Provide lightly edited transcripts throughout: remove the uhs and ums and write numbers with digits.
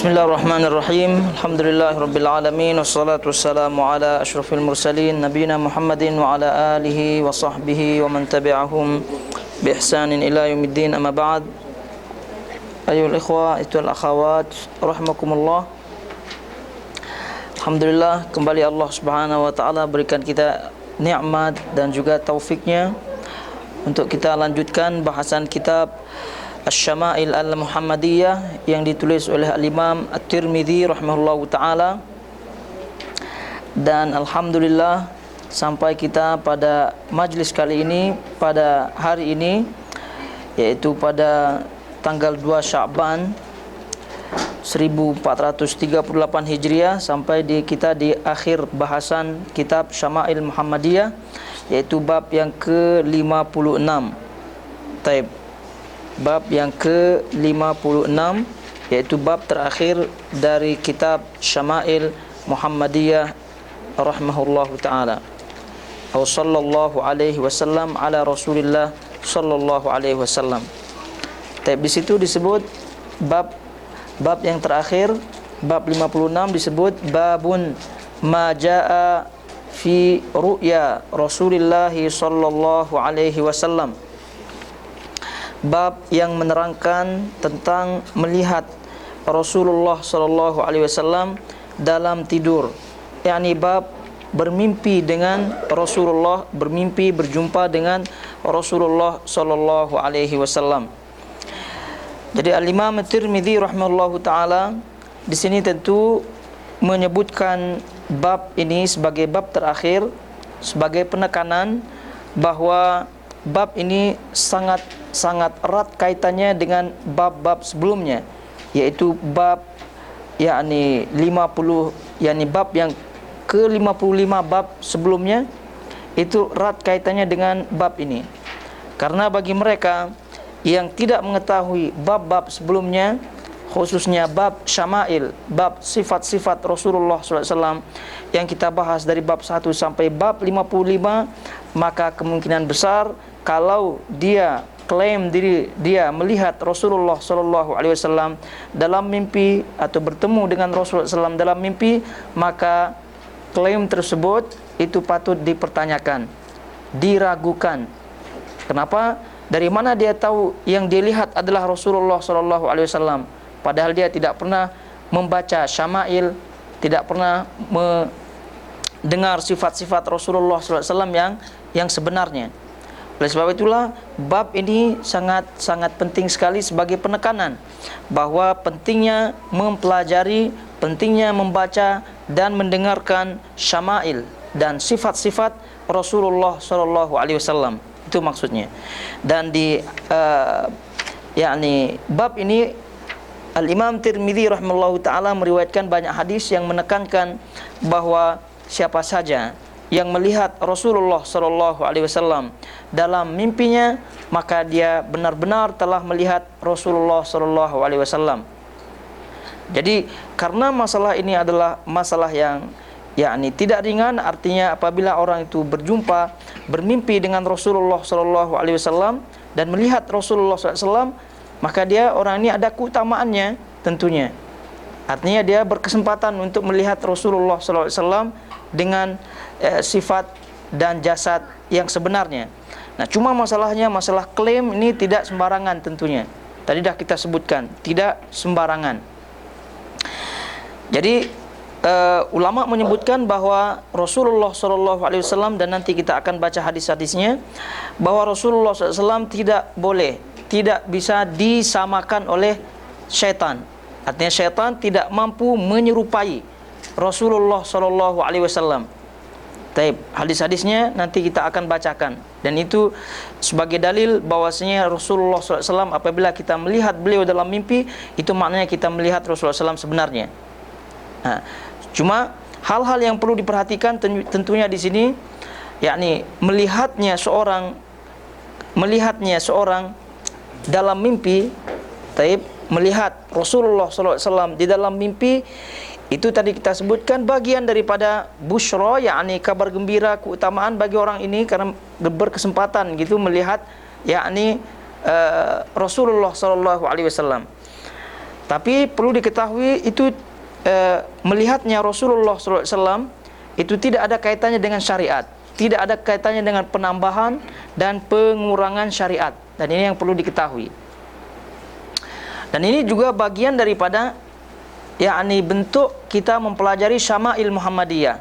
Bismillahirrahmanirrahim. Alhamdulillahirabbil alamin wassalatu wassalamu ala asyrafil mursalin nabiyina Muhammadin wa ala alihi wa sahbihi wa man tabi'ahum bi ihsanin ila yaumiddin. Amma ba'd. Ayyuhal ikhwah wal akhawat rahimakumullah. Alhamdulillah, kembali Allah Subhanahu wa taala berikan kita nikmat dan juga taufiknya untuk kita lanjutkan bahasan kitab Asy-Syama'il Al-Muhammadiyah yang ditulis oleh Al-Imam At-Tirmidzi rahimahullahu taala. Dan alhamdulillah sampai kita pada majlis kali ini, pada hari ini, yaitu pada tanggal 2 Sya'ban 1438 Hijriah, sampai kita di akhir bahasan kitab Syama'il Muhammadiyah, yaitu bab yang ke-56. Taib. Bab yang ke-56, yaitu bab terakhir dari kitab Syama'il Muhammadiyah rahimahullahu ta'ala. Wa sallallahu alaihi wasallam ala Rasulillah sallallahu alaihi wasallam. Tapi di situ disebut bab yang terakhir, bab 56, disebut babun ma jaa fi ru'ya Rasulillah sallallahu alaihi wasallam. Bab yang menerangkan tentang melihat Rasulullah sallallahu alaihi wasallam dalam tidur, yakni bab bermimpi dengan Rasulullah, bermimpi berjumpa dengan Rasulullah sallallahu alaihi wasallam. Jadi Al-Imam At-Tirmidzi rahimahullahu taala di sini tentu menyebutkan bab ini sebagai bab terakhir, sebagai penekanan bahwa bab ini sangat erat kaitannya dengan bab-bab sebelumnya, yaitu bab yakni 50, yakni bab yang ke-55 bab sebelumnya itu erat kaitannya dengan bab ini. Karena bagi mereka yang tidak mengetahui bab-bab sebelumnya, khususnya bab syama'il, bab sifat-sifat Rasulullah SAW yang kita bahas dari bab 1 sampai bab 55, maka kemungkinan besar kalau dia klaim diri dia melihat Rasulullah SAW dalam mimpi atau bertemu dengan Rasulullah SAW dalam mimpi, maka klaim tersebut itu patut dipertanyakan, diragukan. Kenapa? Dari mana dia tahu yang dia lihat adalah Rasulullah SAW, padahal dia tidak pernah membaca syama'il, tidak pernah mendengar sifat-sifat Rasulullah SAW yang sebenarnya. Oleh sebab itulah bab ini sangat penting sekali sebagai penekanan bahwa pentingnya mempelajari, pentingnya membaca dan mendengarkan syama'il dan sifat-sifat Rasulullah SAW. Itu maksudnya. Dan di yakni bab ini Al-Imam Tirmidzi rahimahullahu taala meriwayatkan banyak hadis yang menekankan bahwa siapa saja yang melihat Rasulullah SAW dalam mimpinya, maka dia benar-benar telah melihat Rasulullah SAW. Jadi karena masalah ini adalah masalah yang yakni tidak ringan, artinya apabila orang itu bermimpi dengan Rasulullah SAW dan melihat Rasulullah SAW, maka dia orang ini ada keutamaannya tentunya. Artinya dia berkesempatan untuk melihat Rasulullah SAW dengan sifat dan jasad yang sebenarnya. Nah, cuma masalahnya, masalah klaim ini tidak sembarangan tentunya. Tadi dah kita sebutkan, tidak sembarangan. Jadi ulama menyebutkan bahwa Rasulullah SAW, dan nanti kita akan baca hadis-hadisnya, bahwa Rasulullah SAW tidak bisa disamakan oleh syaitan. Artinya syaitan tidak mampu menyerupai Rasulullah SAW. Taib, hadis-hadisnya nanti kita akan bacakan, dan itu sebagai dalil bahwasanya Rasulullah SAW apabila kita melihat beliau dalam mimpi, itu maknanya kita melihat Rasulullah SAW sebenarnya. Nah, cuma hal-hal yang perlu diperhatikan tentunya di sini, yakni melihatnya seorang dalam mimpi, taib, melihat Rasulullah SAW di dalam mimpi, itu tadi kita sebutkan bagian daripada busyra, yakni kabar gembira, keutamaan bagi orang ini karena berkesempatan gitu melihat yakni Rasulullah SAW. Tapi perlu diketahui itu melihatnya Rasulullah SAW itu tidak ada kaitannya dengan syariat, tidak ada kaitannya dengan penambahan dan pengurangan syariat. Dan ini yang perlu diketahui. Dan ini juga bagian daripada yakni bentuk kita mempelajari Syama'il Muhammadiyah.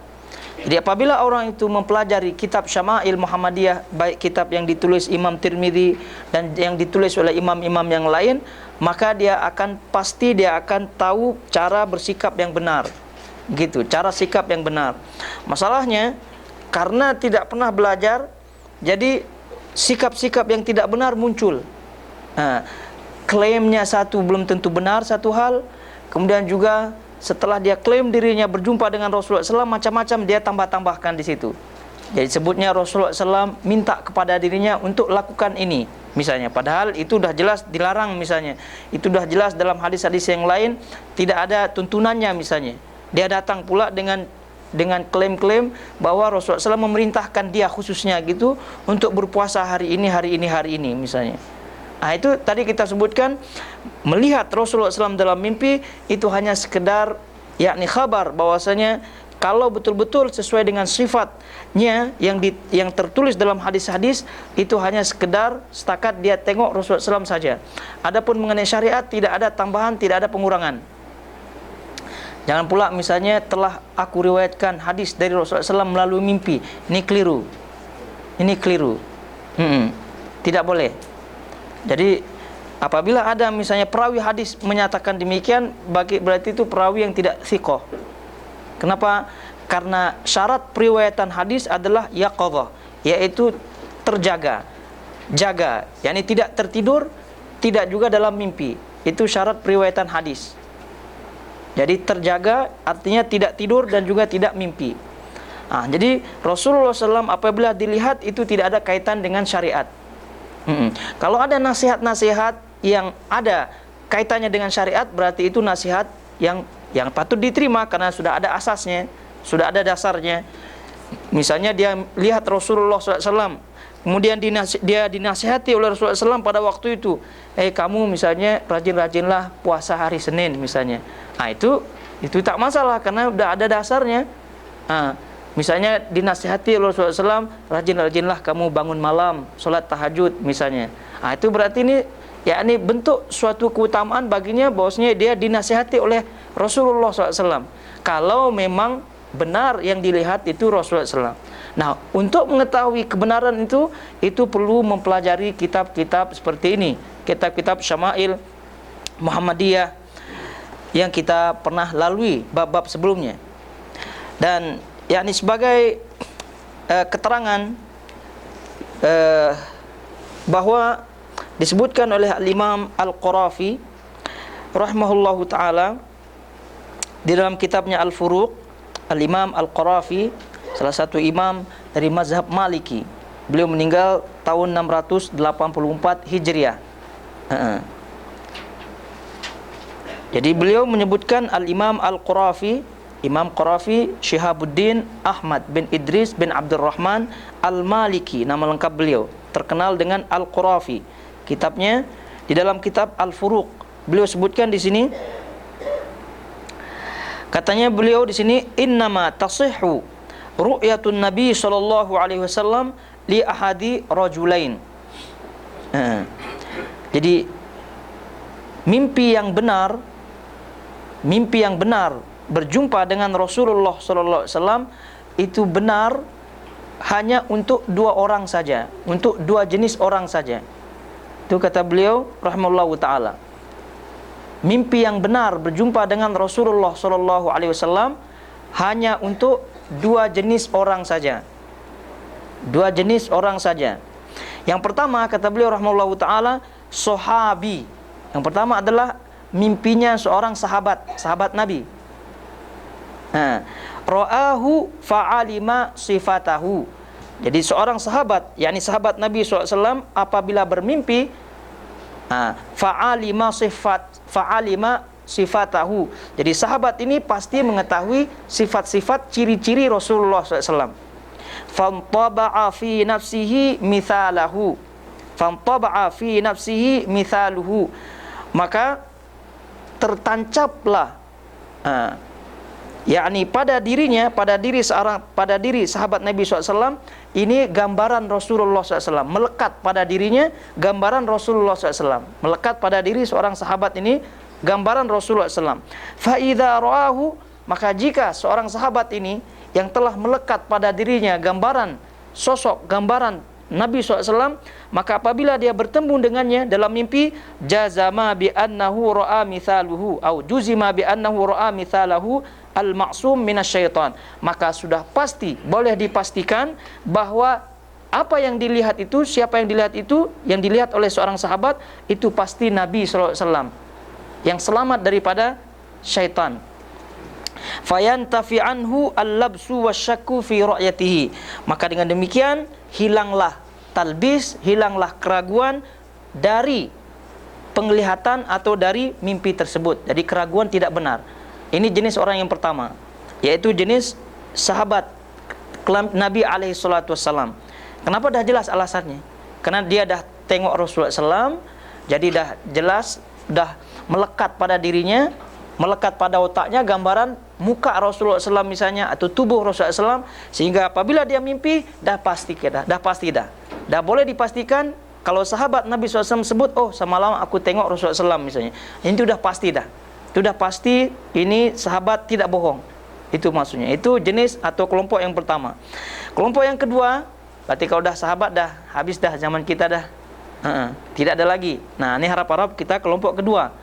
Jadi apabila orang itu mempelajari kitab Syama'il Muhammadiyah, baik kitab yang ditulis Imam Tirmidzi dan yang ditulis oleh imam-imam yang lain, maka dia akan tahu cara bersikap yang benar. Gitu, cara sikap yang benar. Masalahnya karena tidak pernah belajar, jadi sikap-sikap yang tidak benar muncul. Klaimnya satu belum tentu benar satu hal, kemudian juga setelah dia klaim dirinya berjumpa dengan Rasulullah SAW, macam-macam dia tambah-tambahkan di situ. Jadi sebutnya Rasulullah SAW minta kepada dirinya untuk lakukan ini, misalnya. Padahal itu sudah jelas dilarang, misalnya. Itu sudah jelas dalam hadis-hadis yang lain tidak ada tuntunannya, misalnya. Dia datang pula dengan klaim-klaim bahwa Rasulullah SAW memerintahkan dia khususnya gitu untuk berpuasa hari ini, misalnya. Nah, itu tadi kita sebutkan melihat Rasulullah SAW dalam mimpi itu hanya sekedar yakni khabar bahwasanya kalau betul-betul sesuai dengan sifatnya yang tertulis dalam hadis-hadis, itu hanya sekedar setakat dia tengok Rasulullah SAW saja. Adapun mengenai syariat tidak ada tambahan, tidak ada pengurangan. Jangan pula misalnya telah aku riwayatkan hadis dari Rasulullah SAW melalui mimpi, ini keliru. Tidak boleh. Jadi apabila ada misalnya perawi hadis menyatakan demikian, berarti itu perawi yang tidak thiqah. Kenapa? Karena syarat periwayatan hadis adalah yaqadhah, yaitu terjaga, jaga, yakni tidak tertidur, tidak juga dalam mimpi. Itu syarat periwayatan hadis. Jadi terjaga artinya tidak tidur dan juga tidak mimpi. Jadi Rasulullah SAW apabila dilihat itu tidak ada kaitan dengan syariat. Kalau ada nasihat-nasihat yang ada kaitannya dengan syariat, berarti itu nasihat yang patut diterima karena sudah ada asasnya, sudah ada dasarnya. Misalnya dia lihat Rasulullah SAW, kemudian dia dinasihati oleh Rasulullah SAW pada waktu itu, kamu misalnya rajin-rajinlah puasa hari Senin misalnya. Itu tak masalah karena sudah ada dasarnya. Misalnya dinasihati Rasulullah SAW, rajin-rajinlah kamu bangun malam, sholat tahajud misalnya. Itu berarti ini yakni bentuk suatu keutamaan baginya bahwasanya dia dinasihati oleh Rasulullah SAW. Kalau memang benar yang dilihat itu Rasulullah SAW. Nah, untuk mengetahui kebenaran itu perlu mempelajari kitab-kitab seperti ini, kitab-kitab Syama'il Muhammadiyah yang kita pernah lalui bab-bab sebelumnya. Dan yakni sebagai keterangan bahwa disebutkan oleh Al-Imam Al-Qarafi rahimahullahu ta'ala di dalam kitabnya Al-Furuq. Al-Imam Al-Qarafi salah satu imam dari mazhab Maliki. Beliau meninggal tahun 684 Hijriah. Jadi beliau menyebutkan Al-Imam Al-Qarafi, Imam Qarafi Syihabuddin Ahmad bin Idris bin Abdurrahman Al-Maliki, nama lengkap beliau, terkenal dengan Al-Qarafi. Kitabnya di dalam kitab Al-Furuq, beliau sebutkan di sini, katanya beliau di sini, innama tasihhu ru'yatun Nabi sallallahu alaihi wasallam li ahadi rajulain. Jadi mimpi yang benar berjumpa dengan Rasulullah sallallahu alaihi wasallam itu benar hanya untuk dua orang saja, untuk dua jenis orang saja. Itu kata beliau rahimahullahu taala. Mimpi yang benar berjumpa dengan Rasulullah sallallahu alaihi wasallam hanya untuk dua jenis orang saja. Dua jenis orang saja. Yang pertama kata beliau rahimahullahu taala, sahabi. Yang pertama adalah mimpinya seorang sahabat Nabi. Ra'ahu fa'alima sifatahu. Jadi seorang sahabat, yakni sahabat Nabi SAW apabila bermimpi, fa'alima sifatahu. Jadi sahabat ini pasti mengetahui sifat-sifat ciri-ciri Rasulullah SAW. Fantaba'a fi nafsihi mithaluhu. Maka tertancaplah yakni pada diri sahabat Nabi SAW ini gambaran Rasulullah SAW, melekat pada dirinya gambaran Rasulullah SAW, melekat pada diri seorang sahabat ini gambaran Rasulullah SAW. Fa idza ra'ahu, maka jika seorang sahabat ini yang telah melekat pada dirinya gambaran sosok gambaran Nabi SAW, maka apabila dia bertemu dengannya dalam mimpi, jazama bi annahu ra'a mithaluhu au juzima bi annahu ra'a mithalahu al-ma'sum minasyaitan, maka sudah pasti, boleh dipastikan bahwa apa yang dilihat itu, siapa yang dilihat itu, yang dilihat oleh seorang sahabat itu pasti Nabi SAW yang selamat daripada syaitan. Fayantafi anhu al-labsu wasyakku fi ra'yatihi, maka dengan demikian hilanglah talbis, hilanglah keraguan dari penglihatan atau dari mimpi tersebut. Jadi keraguan tidak benar. Ini jenis orang yang pertama, yaitu jenis sahabat Nabi SAW. Kenapa? Dah jelas alasannya. Karena dia dah tengok Rasulullah SAW, jadi dah jelas, dah melekat pada dirinya, melekat pada otaknya gambaran muka Rasulullah SAW misalnya, atau tubuh Rasulullah SAW, sehingga apabila dia mimpi, dah pasti dah boleh dipastikan. Kalau sahabat Nabi SAW sebut, oh semalam aku tengok Rasulullah SAW misalnya, itu dah pasti dah. Itu dah pasti ini sahabat tidak bohong. Itu maksudnya. Itu jenis atau kelompok yang pertama. Kelompok yang kedua, berarti kalau dah sahabat dah habis dah zaman kita dah. Tidak ada lagi. Nah, ini harap-harap kita kelompok kedua.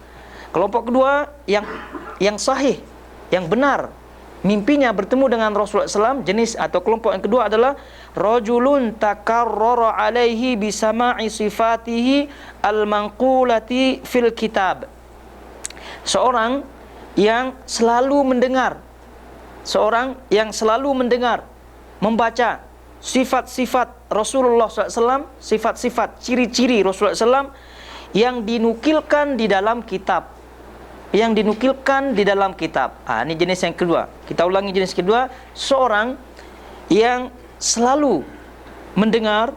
Kelompok kedua yang sahih, yang benar, mimpinya bertemu dengan Rasulullah SAW. Jenis atau kelompok yang kedua adalah rajulun takarrara alaihi bisama'i sifatihi al-manqulati fil kitab. Seorang yang selalu mendengar, membaca sifat-sifat Rasulullah SAW, sifat-sifat ciri-ciri Rasulullah SAW yang dinukilkan di dalam kitab. Ini jenis yang kedua. Kita ulangi jenis kedua, seorang yang selalu mendengar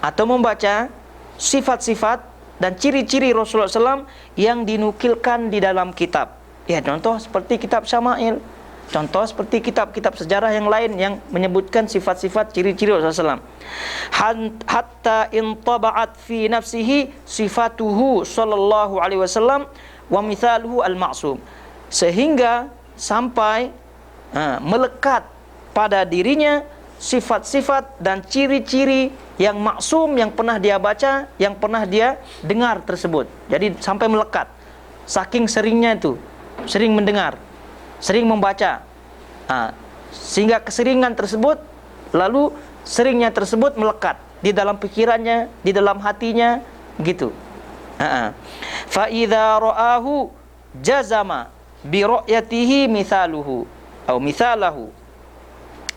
atau membaca sifat-sifat dan ciri-ciri Rasulullah SAW yang dinukilkan di dalam kitab. Ya, contoh seperti kitab Syama'il, contoh seperti kitab-kitab sejarah yang lain yang menyebutkan sifat-sifat ciri-ciri Rasulullah SAW. Hatta intaba'at fi nafsihi sifatuhu sallallahu alaihi wasallam wa mithaluhu al-ma'sum, sehingga sampai melekat pada dirinya sifat-sifat dan ciri-ciri yang maksum yang pernah dia baca, yang pernah dia dengar tersebut. Jadi sampai melekat, saking seringnya itu, sering mendengar, sering membaca, sehingga keseringan tersebut, lalu seringnya tersebut melekat di dalam pikirannya, di dalam hatinya, gitu. Fa idza ra'ahu jazama bi ru'yatihi mithaluhu atau mithalahu.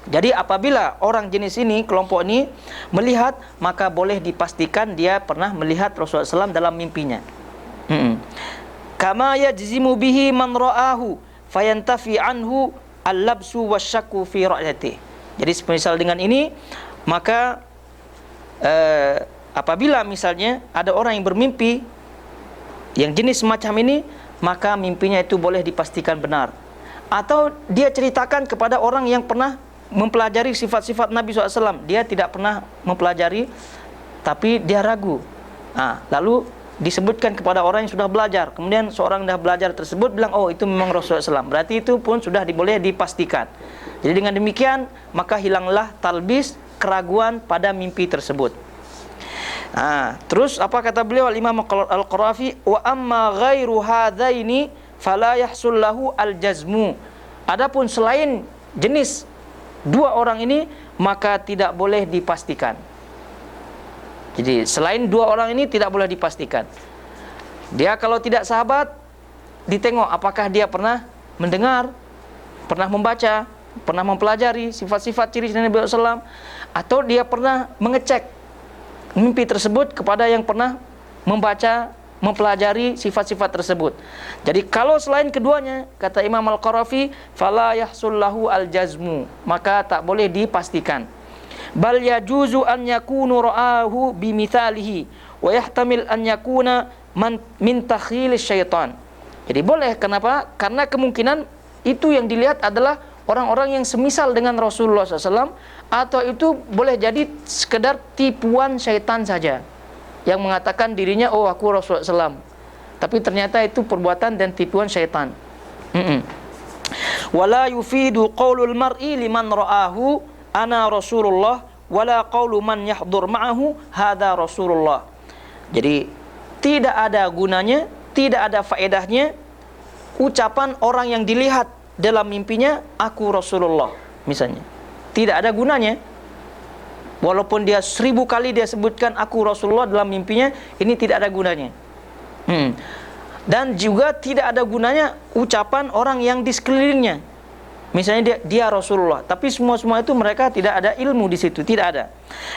Jadi apabila orang jenis ini, kelompok ini melihat, maka boleh dipastikan dia pernah melihat Rasulullah SAW dalam mimpinya. Kama yajzimu bihi man ra'ahu fayantafi anhu al-labsu wasyakku fi ra'yatihi. Jadi semisal dengan ini, maka apabila misalnya ada orang yang bermimpi yang jenis semacam ini, maka mimpinya itu boleh dipastikan benar. Atau dia ceritakan kepada orang yang pernah mempelajari sifat-sifat Nabi SAW. Dia tidak pernah mempelajari, tapi dia ragu. Lalu disebutkan kepada orang yang sudah belajar. Kemudian seorang yang sudah belajar tersebut bilang, oh itu memang Rasulullah SAW. Berarti itu pun sudah boleh dipastikan. Jadi dengan demikian, maka hilanglah talbis, keraguan pada mimpi tersebut. Terus apa kata beliau Al-Imam Al-Qarafi, wa amma ghairu hadzaini fala yahsul lahu al-jazmu. Adapun selain jenis dua orang ini, maka tidak boleh dipastikan. Jadi selain dua orang ini tidak boleh dipastikan. Dia kalau tidak sahabat, ditengok apakah dia pernah mendengar, pernah membaca, pernah mempelajari sifat-sifat ciri Nabi SAW, atau dia pernah mengecek mimpi tersebut kepada yang pernah membaca, mempelajari sifat-sifat tersebut. Jadi kalau selain keduanya, kata Imam Al-Qarafi, fala yahsul lahu al-jazmu, maka tak boleh dipastikan. Bal yajuzu an yakunu ra'ahu bimithalihi wa yahtamil an yakuna min takhil syaitan. Jadi boleh, kenapa? Karena kemungkinan itu yang dilihat adalah orang-orang yang semisal dengan Rasulullah SAW, atau itu boleh jadi sekedar tipuan syaitan saja yang mengatakan dirinya, oh aku Rasulullah SAW, tapi ternyata itu perbuatan dan tipuan syaitan. Wala yufidu qaulul mar'i liman ra'ahu ana Rasulullah wala qaulu man yahdur ma'ahu hadza Rasulullah. Jadi tidak ada gunanya, tidak ada faedahnya ucapan orang yang dilihat dalam mimpinya aku Rasulullah misalnya. Tidak ada gunanya. Walaupun dia 1000 kali dia sebutkan aku Rasulullah dalam mimpinya, ini tidak ada gunanya. Dan juga tidak ada gunanya ucapan orang yang di sekelilingnya. Misalnya dia Rasulullah, tapi semua itu mereka tidak ada ilmu di situ, tidak ada.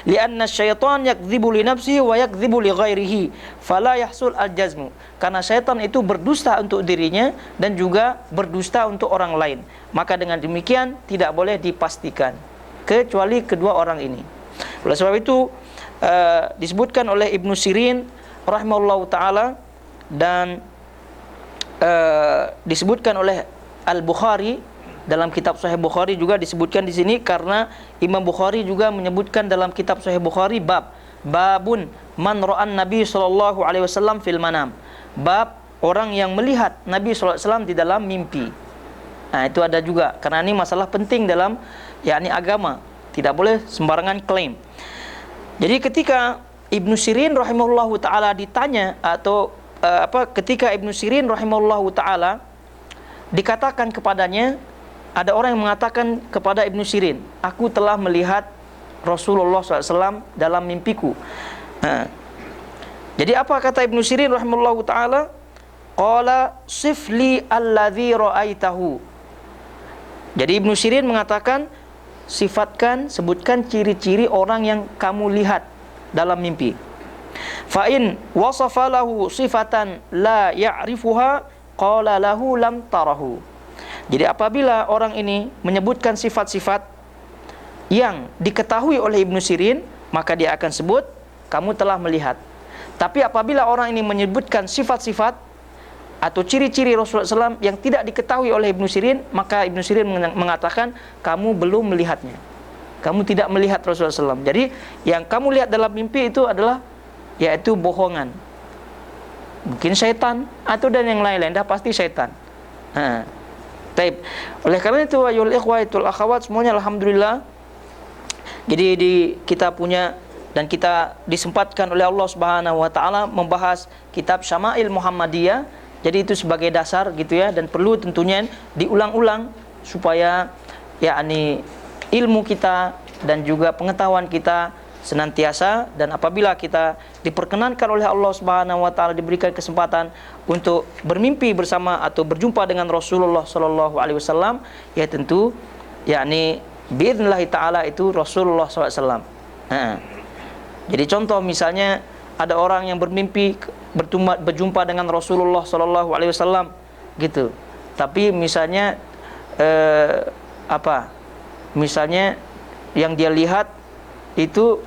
Li'anna syaitan yakdzibu li nafsihi wa yakdzibu li ghairihi, fala yahsul al-jazmu. Karena syaitan itu berdusta untuk dirinya dan juga berdusta untuk orang lain. Maka dengan demikian tidak boleh dipastikan kecuali kedua orang ini. Oleh sebab itu disebutkan oleh Ibnu Sirin rahimahullahu taala dan disebutkan oleh Al-Bukhari dalam kitab Sahih Bukhari juga disebutkan di sini, karena Imam Bukhari juga menyebutkan dalam kitab Sahih Bukhari babun man ra'an Nabi sallallahu alaihi wasallam fil manam. Bab orang yang melihat Nabi sallallahu alaihi wasallam di dalam mimpi. Nah, itu ada juga, karena ini masalah penting dalam yakni agama. Tidak boleh sembarangan klaim. Jadi ketika Ibnu Sirin rahimahullahu taala ditanya atau ketika Ibnu Sirin rahimahullahu taala dikatakan kepadanya, ada orang yang mengatakan kepada Ibnu Sirin, aku telah melihat Rasulullah SAW dalam mimpiku. Jadi apa kata Ibnu Sirin rahimahullahu ta'ala? Qala sifli alladhi ra'aitahu. Jadi Ibnu Sirin mengatakan, sebutkan ciri-ciri orang yang kamu lihat dalam mimpi. Fa'in wasafa lahu sifatan la ya'rifuha qala lahu lam tarahu. Jadi apabila orang ini menyebutkan sifat-sifat yang diketahui oleh Ibnu Sirin, maka dia akan sebut kamu telah melihat. Tapi apabila orang ini menyebutkan sifat-sifat atau ciri-ciri Rasulullah SAW yang tidak diketahui oleh Ibnu Sirin, maka Ibnu Sirin mengatakan kamu belum melihatnya. Kamu tidak melihat Rasulullah SAW. Jadi yang kamu lihat dalam mimpi itu adalah yaitu bohongan. Mungkin syaitan atau dan yang lain-lain, dah pasti syaitan. Taib. Oleh karena itu ayol ikhwatul akhwat semuanya alhamdulillah. Jadi kita punya dan kita disempatkan oleh Allah Subhanahu wa taala membahas kitab Syama'il Muhammadiyah. Jadi itu sebagai dasar gitu ya, dan perlu tentunya diulang-ulang supaya yakni ilmu kita dan juga pengetahuan kita senantiasa, dan apabila kita diperkenankan oleh Allah Subhanahu wa taala diberikan kesempatan untuk bermimpi bersama atau berjumpa dengan Rasulullah sallallahu alaihi wasallam, ya tentu yakni biidznillah taala itu Rasulullah sallallahu alaihi wasallam. Jadi contoh misalnya ada orang yang bermimpi berjumpa dengan Rasulullah sallallahu alaihi wasallam gitu. Tapi misalnya misalnya yang dia lihat itu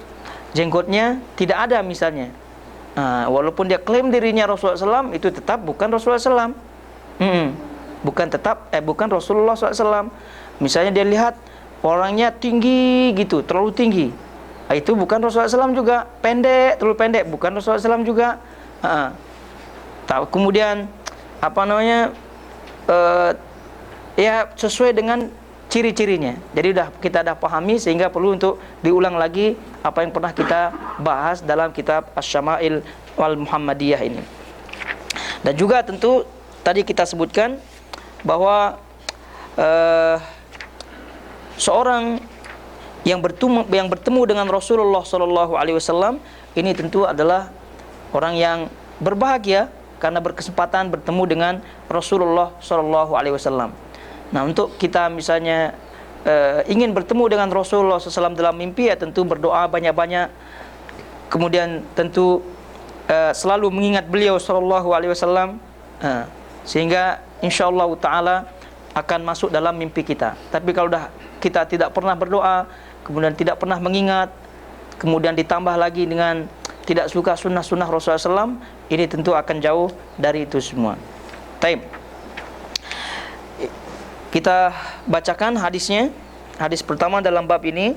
jenggotnya tidak ada misalnya. Walaupun dia klaim dirinya Rasulullah SAW, itu tetap bukan Rasulullah SAW. Bukan Rasulullah SAW. Misalnya dia lihat orangnya tinggi gitu, terlalu tinggi. Itu bukan Rasulullah SAW juga. Pendek, terlalu pendek, bukan Rasulullah SAW juga. Kemudian ya sesuai dengan ciri-cirinya. Jadi kita dah pahami, sehingga perlu untuk diulang lagi apa yang pernah kita bahas dalam kitab Asy-Syama'il wal Muhammadiyah ini. Dan juga tentu tadi kita sebutkan bahwa seorang yang bertemu dengan Rasulullah sallallahu alaihi wasallam ini tentu adalah orang yang berbahagia karena berkesempatan bertemu dengan Rasulullah sallallahu alaihi wasallam. Nah, untuk kita misalnya ingin bertemu dengan Rasulullah SAW dalam mimpi, ya tentu berdoa banyak-banyak. Kemudian tentu selalu mengingat beliau Sallallahu Alaihi Wasallam, sehingga insyaallah taala akan masuk dalam mimpi kita. Tapi kalau kita tidak pernah berdoa, kemudian tidak pernah mengingat, kemudian ditambah lagi dengan tidak suka sunnah-sunnah Rasulullah SAW, ini tentu akan jauh dari itu semua. Taib. Kita bacakan hadisnya. Hadis pertama dalam bab ini.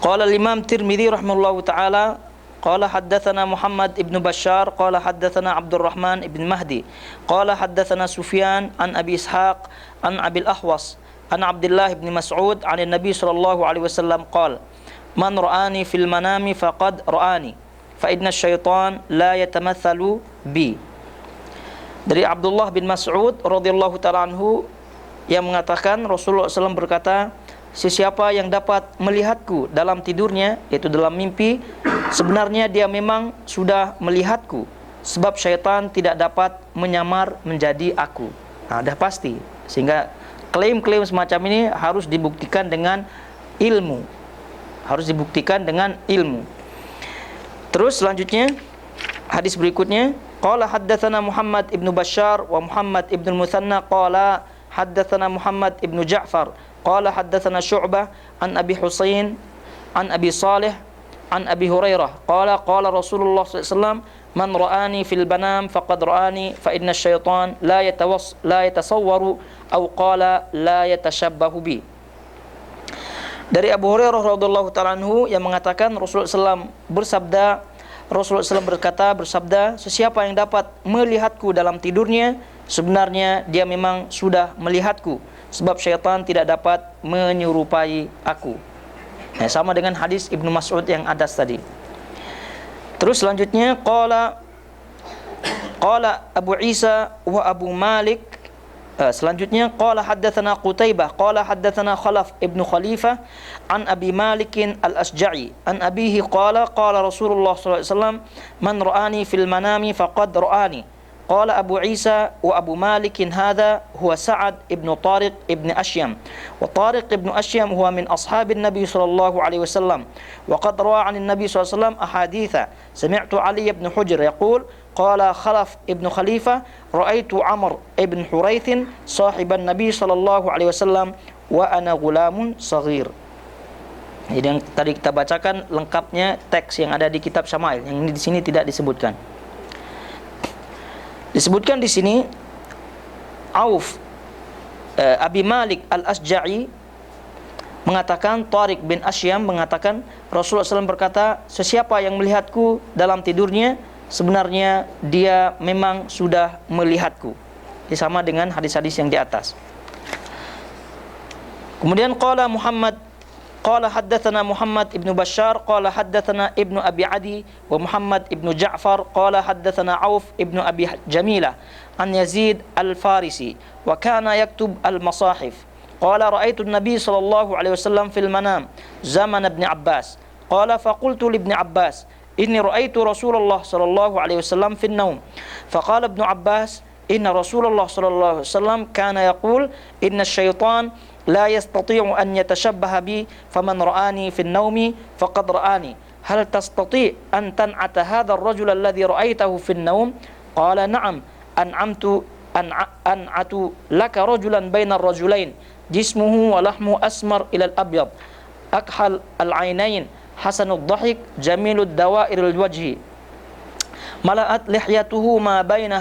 Qala al-Imam Tirmidzi rahimahullahu taala, qala haddatsana Muhammad ibn Bashar, qala haddatsana Abdurrahman ibn Mahdi, qala haddatsana Sufyan an Abi Ishaq an Abil Ahwas an Abdullah ibn Mas'ud an Nabi sallallahu alaihi wasallam qala, man ra'ani fil manami faqad ra'ani, fa inna syaitan la yatamathalu bi. Dari Abdullah bin Mas'ud radhiyallahu ta'ala anhu yang mengatakan Rasulullah SAW berkata, sesiapa yang dapat melihatku dalam tidurnya, yaitu dalam mimpi, sebenarnya dia memang sudah melihatku, sebab syaitan tidak dapat menyamar menjadi aku. Nah, dah pasti. Sehingga klaim-klaim semacam ini harus dibuktikan dengan ilmu. Harus dibuktikan dengan ilmu. Terus selanjutnya, hadis berikutnya, qala haddatsana Muhammad ibn Bashar wa Muhammad ibn Muthanna qala haddatsana Muhammad ibn Ja'far qala haddatsana Syu'bah an Abi Husain an Abi Salih an Abi Hurairah qala qala Rasulullah sallallahu alaihi wasallam, man ra'ani fil banam faqad ra'ani, fa inna syaitan la yatasawwaru aw qala la yatashabbahu bi. Dari Abu Hurairah radhiyallahu ta'ala anhu yang mengatakan Rasulullah SAW bersabda, sesiapa yang dapat melihatku dalam tidurnya, sebenarnya dia memang sudah melihatku, sebab syaitan tidak dapat menyerupai aku. Nah, sama dengan hadis Ibnu Mas'ud yang atas tadi. Terus selanjutnya qala Abu Isa wa Abu Malik. Selanjutnya qala haddatsana Qutaibah qala haddatsana Khalaf ibn Khalifah an Abi Malik al-Asja'i an abihi qala qala Rasulullah sallallahu alaihi wasallam, man ra'ani fil manami faqad ra'ani. Qala Abu Isa wa Abu Malik hadha huwa Sa'ad ibn Tariq ibn Ashyam, wa Tariq ibn Ashyam huwa min ashabin Nabi sallallahu alaihi wasallam, wa qad rawa 'an an-Nabi sallallahu alaihi wasallam ahaditha. Sami'tu Ali ibn Hujr yaqul qala Khalaf ibn Khalifah ra'aitu Amr ibn Huraith sahiban Nabi sallallahu alaihi wasallam wa ana gulamun saghir. Jadi yang tadi kita bacakan lengkapnya teks yang ada di kitab Syama'il, yang ini di sini tidak disebutkan. Disebutkan di sini Auf Abi Malik al-Asja'i mengatakan, Tariq bin Ashyam mengatakan Rasulullah SAW berkata, sesiapa yang melihatku dalam tidurnya, sebenarnya dia memang sudah melihatku. Ini sama dengan hadis-hadis yang di atas. Kemudian qala haddatsana Muhammad ibn Bashar qala haddatsana Ibnu Abi Adi wa Muhammad ibn Ja'far qala haddatsana Auf ibn Abi Jamilah an Yazid al-Farisi wa kana yaktub al-masahif qala ra'aitu an-nabiy sallallahu alaihi wasallam fil manam zaman Ibn Abbas qala faqultu li Ibn Abbas inni ra'aitu Rasulullah sallallahu alaihi wasallam fi an-naum faqala Ibn Abbas inna Rasulullah sallallahu alaihi wasallam kana yaqul inna asy-syaitan la yastati'u an yatashabbaha bi, faman ra'ani fi an-naumi faqad ra'ani, hal tastati' an tan'ata hadha ar-rajul alladhi ra'aitahu fi an-naum? Qala na'am, an'atu laka rajulan baina ar-rajulain jismuhu wa lahmu asmar ila al-abyad akhal al-'ainain hasanu ad-dhahik jamilu ad-dawa'ir al-wajhi mala'at lihyatuhu ma baina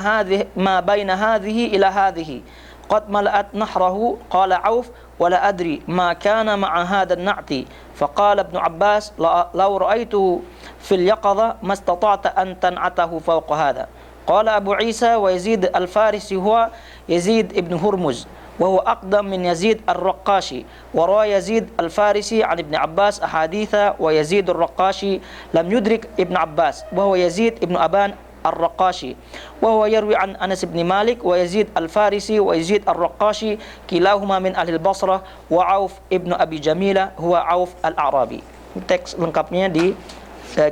hadhihi ila hadhihi qad mala'at nahrahu. Qala Auf wala adri ma kana ma'a hadha an-na'ti, faqala Ibn Abbas law ra'aytuhu fil yaqadha mastata'ta an tan'atahu fawqa hadha. Qala Abu Isa wa Yazid al-Farisi huwa Yazid ibn Hurmuz wa huwa aqdam min Yazid al-Raqashi, wa rawa Yazid al-Farisi an Ibn Abbas ahaditha, wa Yazid al-Raqashi lam yudrik Ibn Abbas wa huwa Yazid ibn Aban Ar-Raqashi wa huwa yarwi an Anas bin Malik, wa Yazid Al-Farisi wa Yazid Ar-Raqashi kilahuma min ahli Basrah, wa Auf ibn Abi Jamila huwa Auf Al-A'rabi. Teks lengkapnya di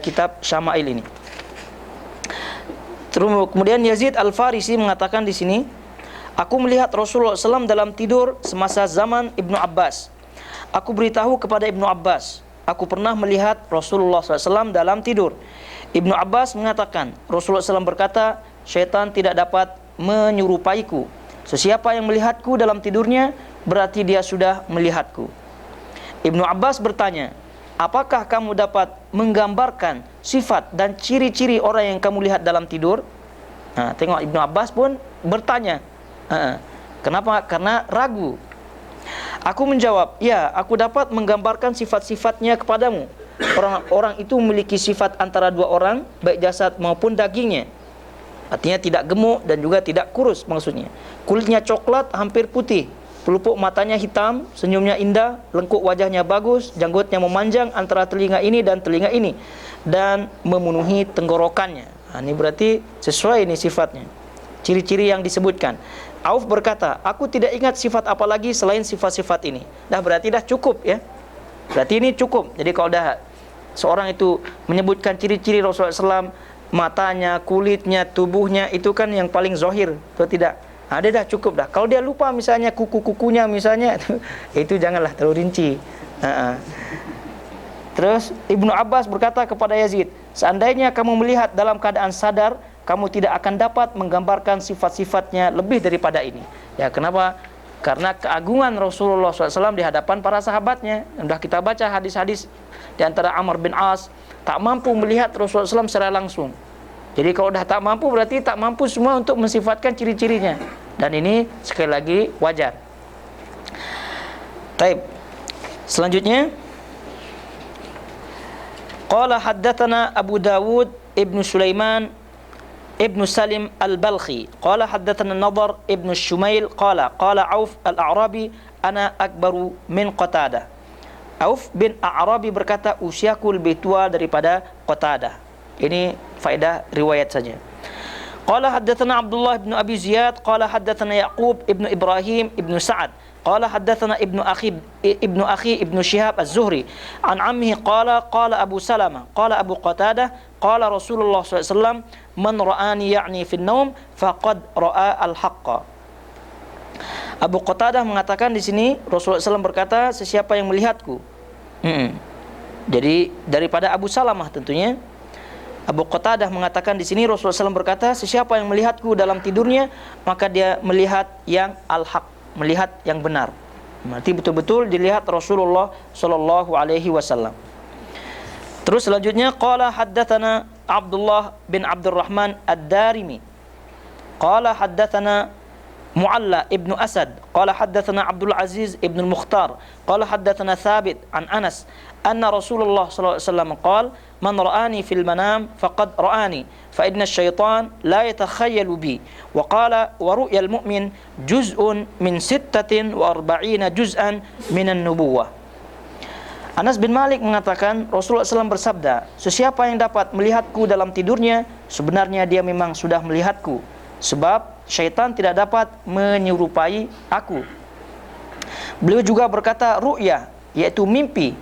kitab Syama'il ini. Kemudian Yazid Al-Farisi mengatakan di sini, aku melihat Rasulullah SAW dalam tidur semasa zaman Ibnu Abbas. Aku beritahu kepada Ibnu Abbas, aku pernah melihat Rasulullah SAW dalam tidur. Ibnu Abbas mengatakan, Rasulullah SAW berkata, syaitan tidak dapat menyerupaiku. Sesiapa yang melihatku dalam tidurnya, berarti dia sudah melihatku. Ibnu Abbas bertanya, apakah kamu dapat menggambarkan sifat dan ciri-ciri orang yang kamu lihat dalam tidur? Tengok Ibnu Abbas pun bertanya. Kenapa? Karena ragu. Aku menjawab, ya, aku dapat menggambarkan sifat-sifatnya kepadamu. Orang itu memiliki sifat antara dua orang, baik jasad maupun dagingnya. Artinya tidak gemuk dan juga tidak kurus maksudnya. Kulitnya coklat hampir putih, pelupuk matanya hitam, senyumnya indah, lengkuk wajahnya bagus, janggutnya memanjang antara telinga ini dan telinga ini, dan memenuhi tenggorokannya. Ini berarti sesuai ini sifatnya, ciri-ciri yang disebutkan. Auf berkata, aku tidak ingat sifat apa lagi selain sifat-sifat ini. Berarti dah cukup ya. Berarti ini cukup. Jadi kalau dah seorang itu menyebutkan ciri-ciri Rasulullah SAW, matanya, kulitnya, tubuhnya, itu kan yang paling zahir, atau tidak? Dia dah cukup dah. Kalau dia lupa misalnya kuku-kukunya misalnya, itu janganlah terlalu rinci. Terus Ibnu Abbas berkata kepada Yazid, seandainya kamu melihat dalam keadaan sadar, kamu tidak akan dapat menggambarkan sifat-sifatnya lebih daripada ini. Ya, kenapa? Karena keagungan Rasulullah SAW di hadapan para sahabatnya. Sudah kita baca hadis-hadis di antara Amr bin As, tak mampu melihat Rasulullah SAW secara langsung. Jadi kalau dah tak mampu, berarti tak mampu semua untuk mensifatkan ciri-cirinya. Dan ini sekali lagi wajar. Baik. Selanjutnya, qala haddatsana Abu Dawud Ibnu Sulaiman Ibnu Salim Al-Balkhi qala haddatsana Nadhr Ibnu Shumail qala Auf Al-A'rabi ana akbaru min Qatadah. Auf bin A'rabi berkata, usiaku lebih tua daripada Qatadah. Ini faedah riwayat saja. Qala haddatsana Abdullah bin Abi Ziyad qala haddatsana Yaqub ibnu Ibrahim ibnu Sa'ad qala haddatsana ibnu akhi ibnu Shihab Az-Zuhri an ammihi qala Abu Salamah qala Abu Qatadah qala Rasulullah sallallahu alaihi wasallam man ra'ani ya'ni fi an-naum faqad ra'a al-haqqa. Abu Qatadah mengatakan di sini Rasulullah SAW berkata, sesiapa yang melihatku. Jadi daripada Abu Salamah tentunya. Abu Qatadah mengatakan di sini Rasulullah SAW berkata, sesiapa yang melihatku dalam tidurnya, maka dia melihat yang al-haq, melihat yang benar. Berarti betul-betul dilihat Rasulullah sallallahu alaihi wasallam. Terus selanjutnya, qala haddatsana Abdullah bin Abdurrahman Ad-Darimi qala haddatsana Mu'alla ibnu Asad qala haddatsana Abdul Aziz ibnu Al-Mukhtar qala haddatsana Thabit an Anas anna Rasulullah sallallahu alaihi wasallam qala man ra'ani fil manam faqad ra'ani fa inna asy-syaitan la yatakhayyalu bi wa qala wa ru'yal mu'min juz'un min 46 juz'an min an-nubuwah. Anas bin Malik mengatakan Rasulullah SAW bersabda, sesiapa yang dapat melihatku dalam tidurnya, sebenarnya dia memang sudah melihatku, sebab syaitan tidak dapat menyerupai aku. Beliau juga berkata ru'ya, yaitu mimpi.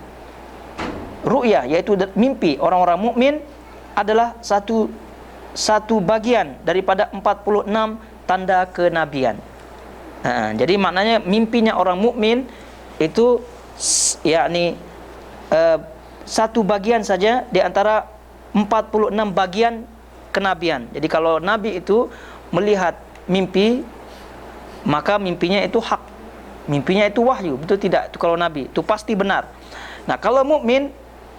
Ru'ya yaitu mimpi orang-orang mukmin adalah satu bagian daripada 46 tanda kenabian. Jadi maknanya mimpinya orang mukmin itu yakni satu bagian saja di antara 46 bagian kenabian. Jadi kalau nabi itu melihat mimpi, maka mimpinya itu hak, mimpinya itu wahyu, betul tidak? Itu kalau nabi, itu pasti benar. Nah, kalau mukmin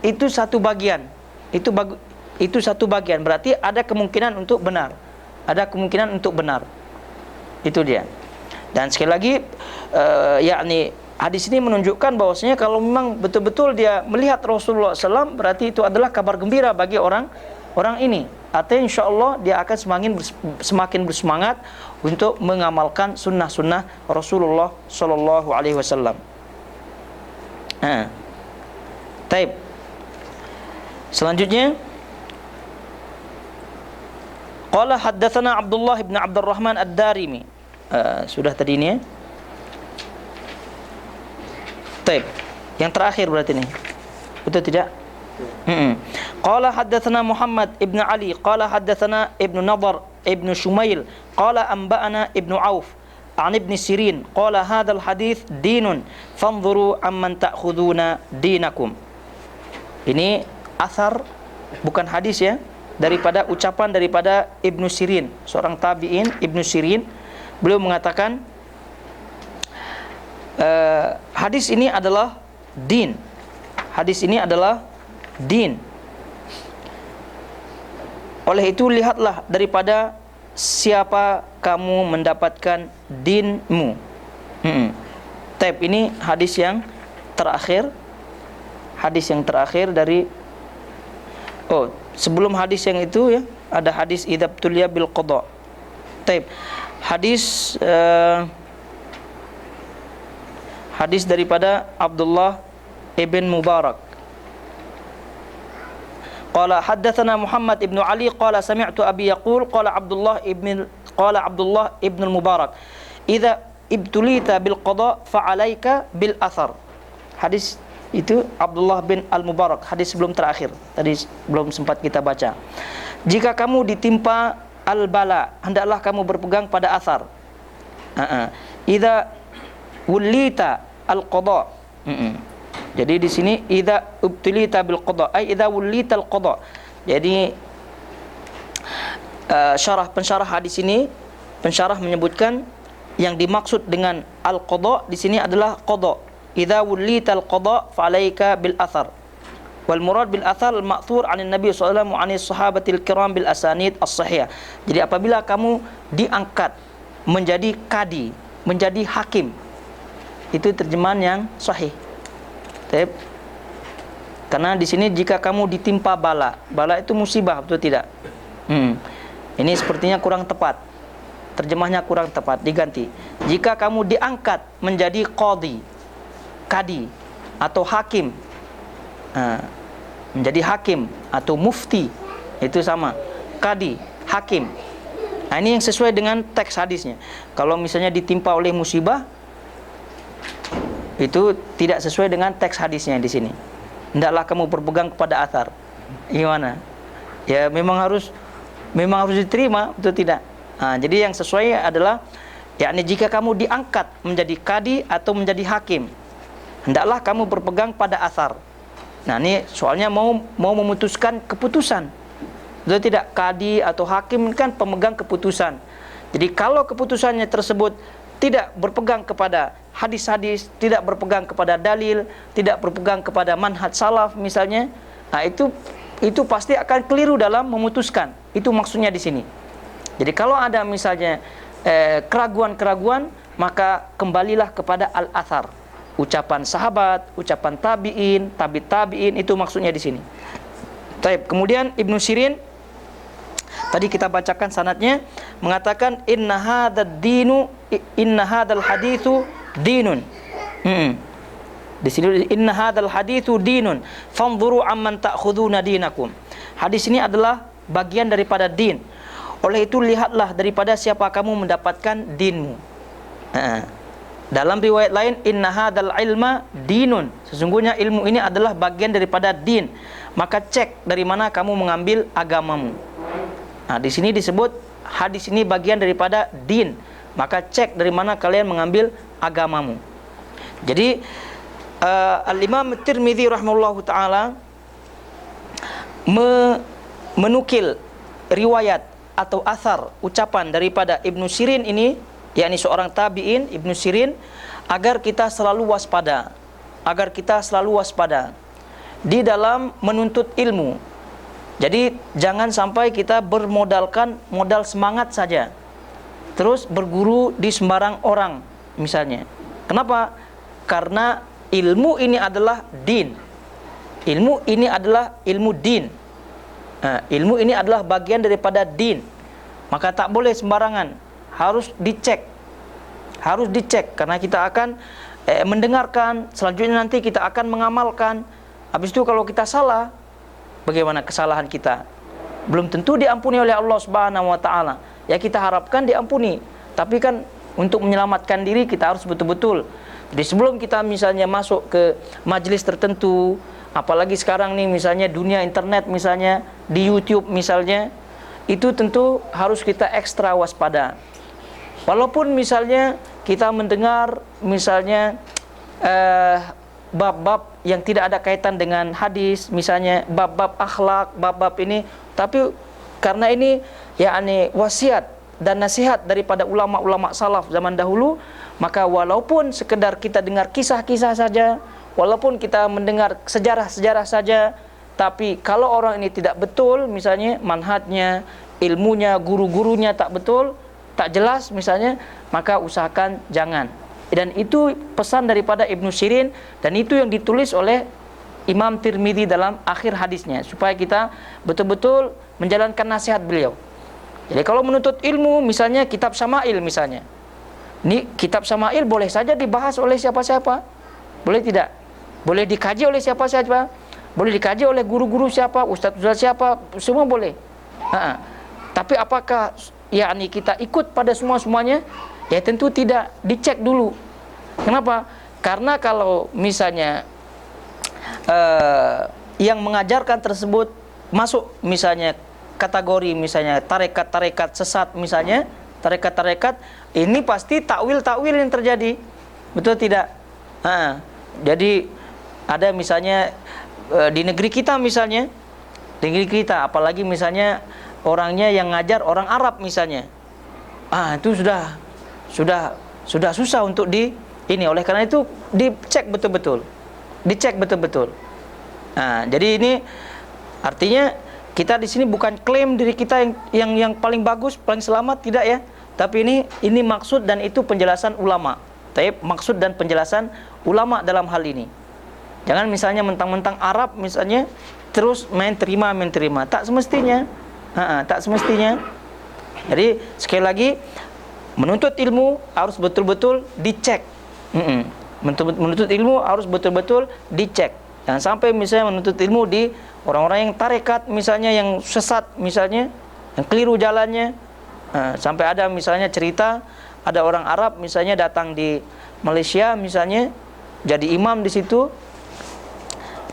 itu satu bagian, itu satu bagian, berarti ada kemungkinan untuk benar, ada kemungkinan untuk benar. Itu dia. Dan sekali lagi, yakni hadis ini menunjukkan bahwasanya kalau memang betul-betul dia melihat Rasulullah SAW, berarti itu adalah kabar gembira bagi orang ini. Artinya insyaAllah dia akan semakin bersemangat untuk mengamalkan sunnah-sunnah Rasulullah SAW. Taib. Selanjutnya, qala haddatsana Abdullah bin Abdurrahman Ad-Darimi. Sudah tadi ini ya. Taib. Yang terakhir berarti ini. Betul tidak? Qala haddatsana Muhammad ibn Ali qala haddatsana Ibnu Nadhr Ibnu Shumail qala anba'ana Ibnu Auf an Ibn Sirin qala hadzal hadits dinun fanzuru amman ta'khuduna dinakum. Ini asar, bukan hadis ya, daripada ucapan daripada Ibnu Sirin, seorang tabi'in. Ibnu Sirin beliau mengatakan hadis ini adalah din. Hadis ini adalah din. Oleh itu lihatlah daripada siapa kamu mendapatkan dinmu. Taib, ini hadis yang terakhir. Hadis yang terakhir dari sebelum hadis yang itu ya, ada hadis idzabtuliya bil qada. Taib. Hadis hadis daripada Abdullah ibn Mubarak. Qala haddatsana Muhammad ibn Ali qala sami'tu abi yaqul qala Abdullah ibn Mubarak, idza ibtulita bil qada fa 'alaika bil athar. Hadis itu Abdullah bin Al-Mubarak, hadis sebelum terakhir. Tadi belum sempat kita baca. Jika kamu ditimpa al-bala, hendaklah kamu berpegang pada athar. Idza wulita al-qada. Jadi di sini idza ubtulita bil qada, ai idza wulita al qada. Jadi pensyarah hadis ini, pensyarah menyebutkan yang dimaksud dengan al qada di sini adalah qada. Idza wulita al qada fa alaika bil athar. Wal murad bil athar al ma'thur 'an Nabi sallallahu alaihi wasallam 'an sahabatil kiram bil asanid as-sahihah. Jadi apabila kamu diangkat menjadi kadi, menjadi hakim, itu terjemahan yang sahih. Karena di sini jika kamu ditimpa bala itu musibah, betul tidak? Ini sepertinya kurang tepat. Terjemahnya kurang tepat, diganti. Jika kamu diangkat menjadi kadi atau hakim, menjadi hakim atau mufti, itu sama. Kadi, hakim. Nah, ini yang sesuai dengan teks hadisnya. Kalau misalnya ditimpa oleh musibah, itu tidak sesuai dengan teks hadisnya di sini. Hendaklah kamu berpegang kepada athar. Gimana? Ya memang harus diterima, betul tidak? Jadi yang sesuai adalah yakni jika kamu diangkat menjadi kadi atau menjadi hakim, hendaklah kamu berpegang pada athar. Nah, ini soalnya mau memutuskan keputusan. Betul tidak? Kadi atau hakim kan pemegang keputusan. Jadi kalau keputusannya tersebut tidak berpegang kepada hadis-hadis, tidak berpegang kepada dalil, tidak berpegang kepada manhaj salaf misalnya, nah itu pasti akan keliru dalam memutuskan. Itu maksudnya di sini. Jadi kalau ada misalnya keraguan-keraguan, maka kembalilah kepada al-athar, ucapan sahabat, ucapan tabi'in, tabi'in, itu maksudnya di sini. Baik, kemudian Ibnu Sirin tadi kita bacakan sanadnya, mengatakan inna hadzal haditsu dinun. Di sini inna hadzal haditsu dinun fanzuru amman ta'khuduna dinakum. Hadis ini adalah bagian daripada din. Oleh itu lihatlah daripada siapa kamu mendapatkan dinmu. Dalam riwayat lain inna hadzal ilma dinun. Sesungguhnya ilmu ini adalah bagian daripada din. Maka cek dari mana kamu mengambil agamamu. Nah, di sini disebut hadis ini bagian daripada din. Maka cek dari mana kalian mengambil agamamu. Jadi Al-Imam Tirmidzi rahimahullahu taala menukil riwayat atau athar ucapan daripada Ibnu Sirin ini, yakni seorang tabi'in Ibnu Sirin, agar kita selalu waspada, di dalam menuntut ilmu. Jadi jangan sampai kita bermodalkan modal semangat saja, terus berguru di sembarang orang misalnya. Kenapa? Karena ilmu ini adalah din. Ilmu ini adalah ilmu din. Ilmu ini adalah bagian daripada din. Maka tak boleh sembarangan, harus dicek. Karena kita akan mendengarkan, selanjutnya nanti kita akan mengamalkan. Habis itu kalau kita salah, bagaimana kesalahan kita? Belum tentu diampuni oleh Allah Subhanahu wa taala. Ya kita harapkan diampuni, tapi kan untuk menyelamatkan diri kita harus betul-betul. Jadi sebelum kita misalnya masuk ke majelis tertentu, apalagi sekarang nih misalnya dunia internet misalnya, di YouTube misalnya, itu tentu harus kita ekstra waspada. Walaupun misalnya kita mendengar misalnya bab-bab yang tidak ada kaitan dengan hadis, misalnya bab-bab akhlak, bab-bab ini, tapi karena ini yakni wasiat dan nasihat daripada ulama-ulama salaf zaman dahulu, maka walaupun sekedar kita dengar kisah-kisah saja, walaupun kita mendengar sejarah-sejarah saja, tapi kalau orang ini tidak betul misalnya manhajnya, ilmunya, guru-gurunya tak betul, tak jelas misalnya, maka usahakan jangan. Dan itu pesan daripada Ibnu Sirin, dan itu yang ditulis oleh Imam Tirmidzi dalam akhir hadisnya, supaya kita betul-betul menjalankan nasihat beliau. Jadi kalau menuntut ilmu, misalnya kitab Syama'il misalnya, ini kitab Syama'il boleh saja dibahas oleh siapa-siapa, boleh tidak? Boleh dikaji oleh siapa-siapa, boleh dikaji oleh guru-guru siapa, ustaz-ustaz siapa, semua boleh. Tapi apakah yakni kita ikut pada semuanya? Ya tentu tidak, dicek dulu. Kenapa? Karena kalau misalnya yang mengajarkan tersebut masuk misalnya kategori misalnya tarekat-tarekat sesat misalnya, tarekat-tarekat ini pasti takwil-takwil yang terjadi. Betul tidak? Jadi ada misalnya di negeri kita misalnya, di negeri kita apalagi misalnya orangnya yang ngajar orang Arab misalnya. Itu sudah susah untuk ini. Oleh karena itu dicek betul-betul. Dicek betul-betul. Jadi ini artinya kita di sini bukan klaim diri kita yang paling bagus, paling selamat, tidak ya. Tapi ini maksud dan itu penjelasan ulama. Tapi maksud dan penjelasan ulama dalam hal ini. Jangan misalnya mentang-mentang Arab misalnya terus main terima. Tak semestinya. Tak semestinya. Jadi sekali lagi, menuntut ilmu harus betul-betul dicek. Menuntut ilmu harus betul-betul dicek. Jangan sampai misalnya menuntut ilmu di orang-orang yang tarekat misalnya, yang sesat misalnya, yang keliru jalannya. Sampai ada misalnya cerita, ada orang Arab misalnya datang di Malaysia misalnya, jadi imam di situ.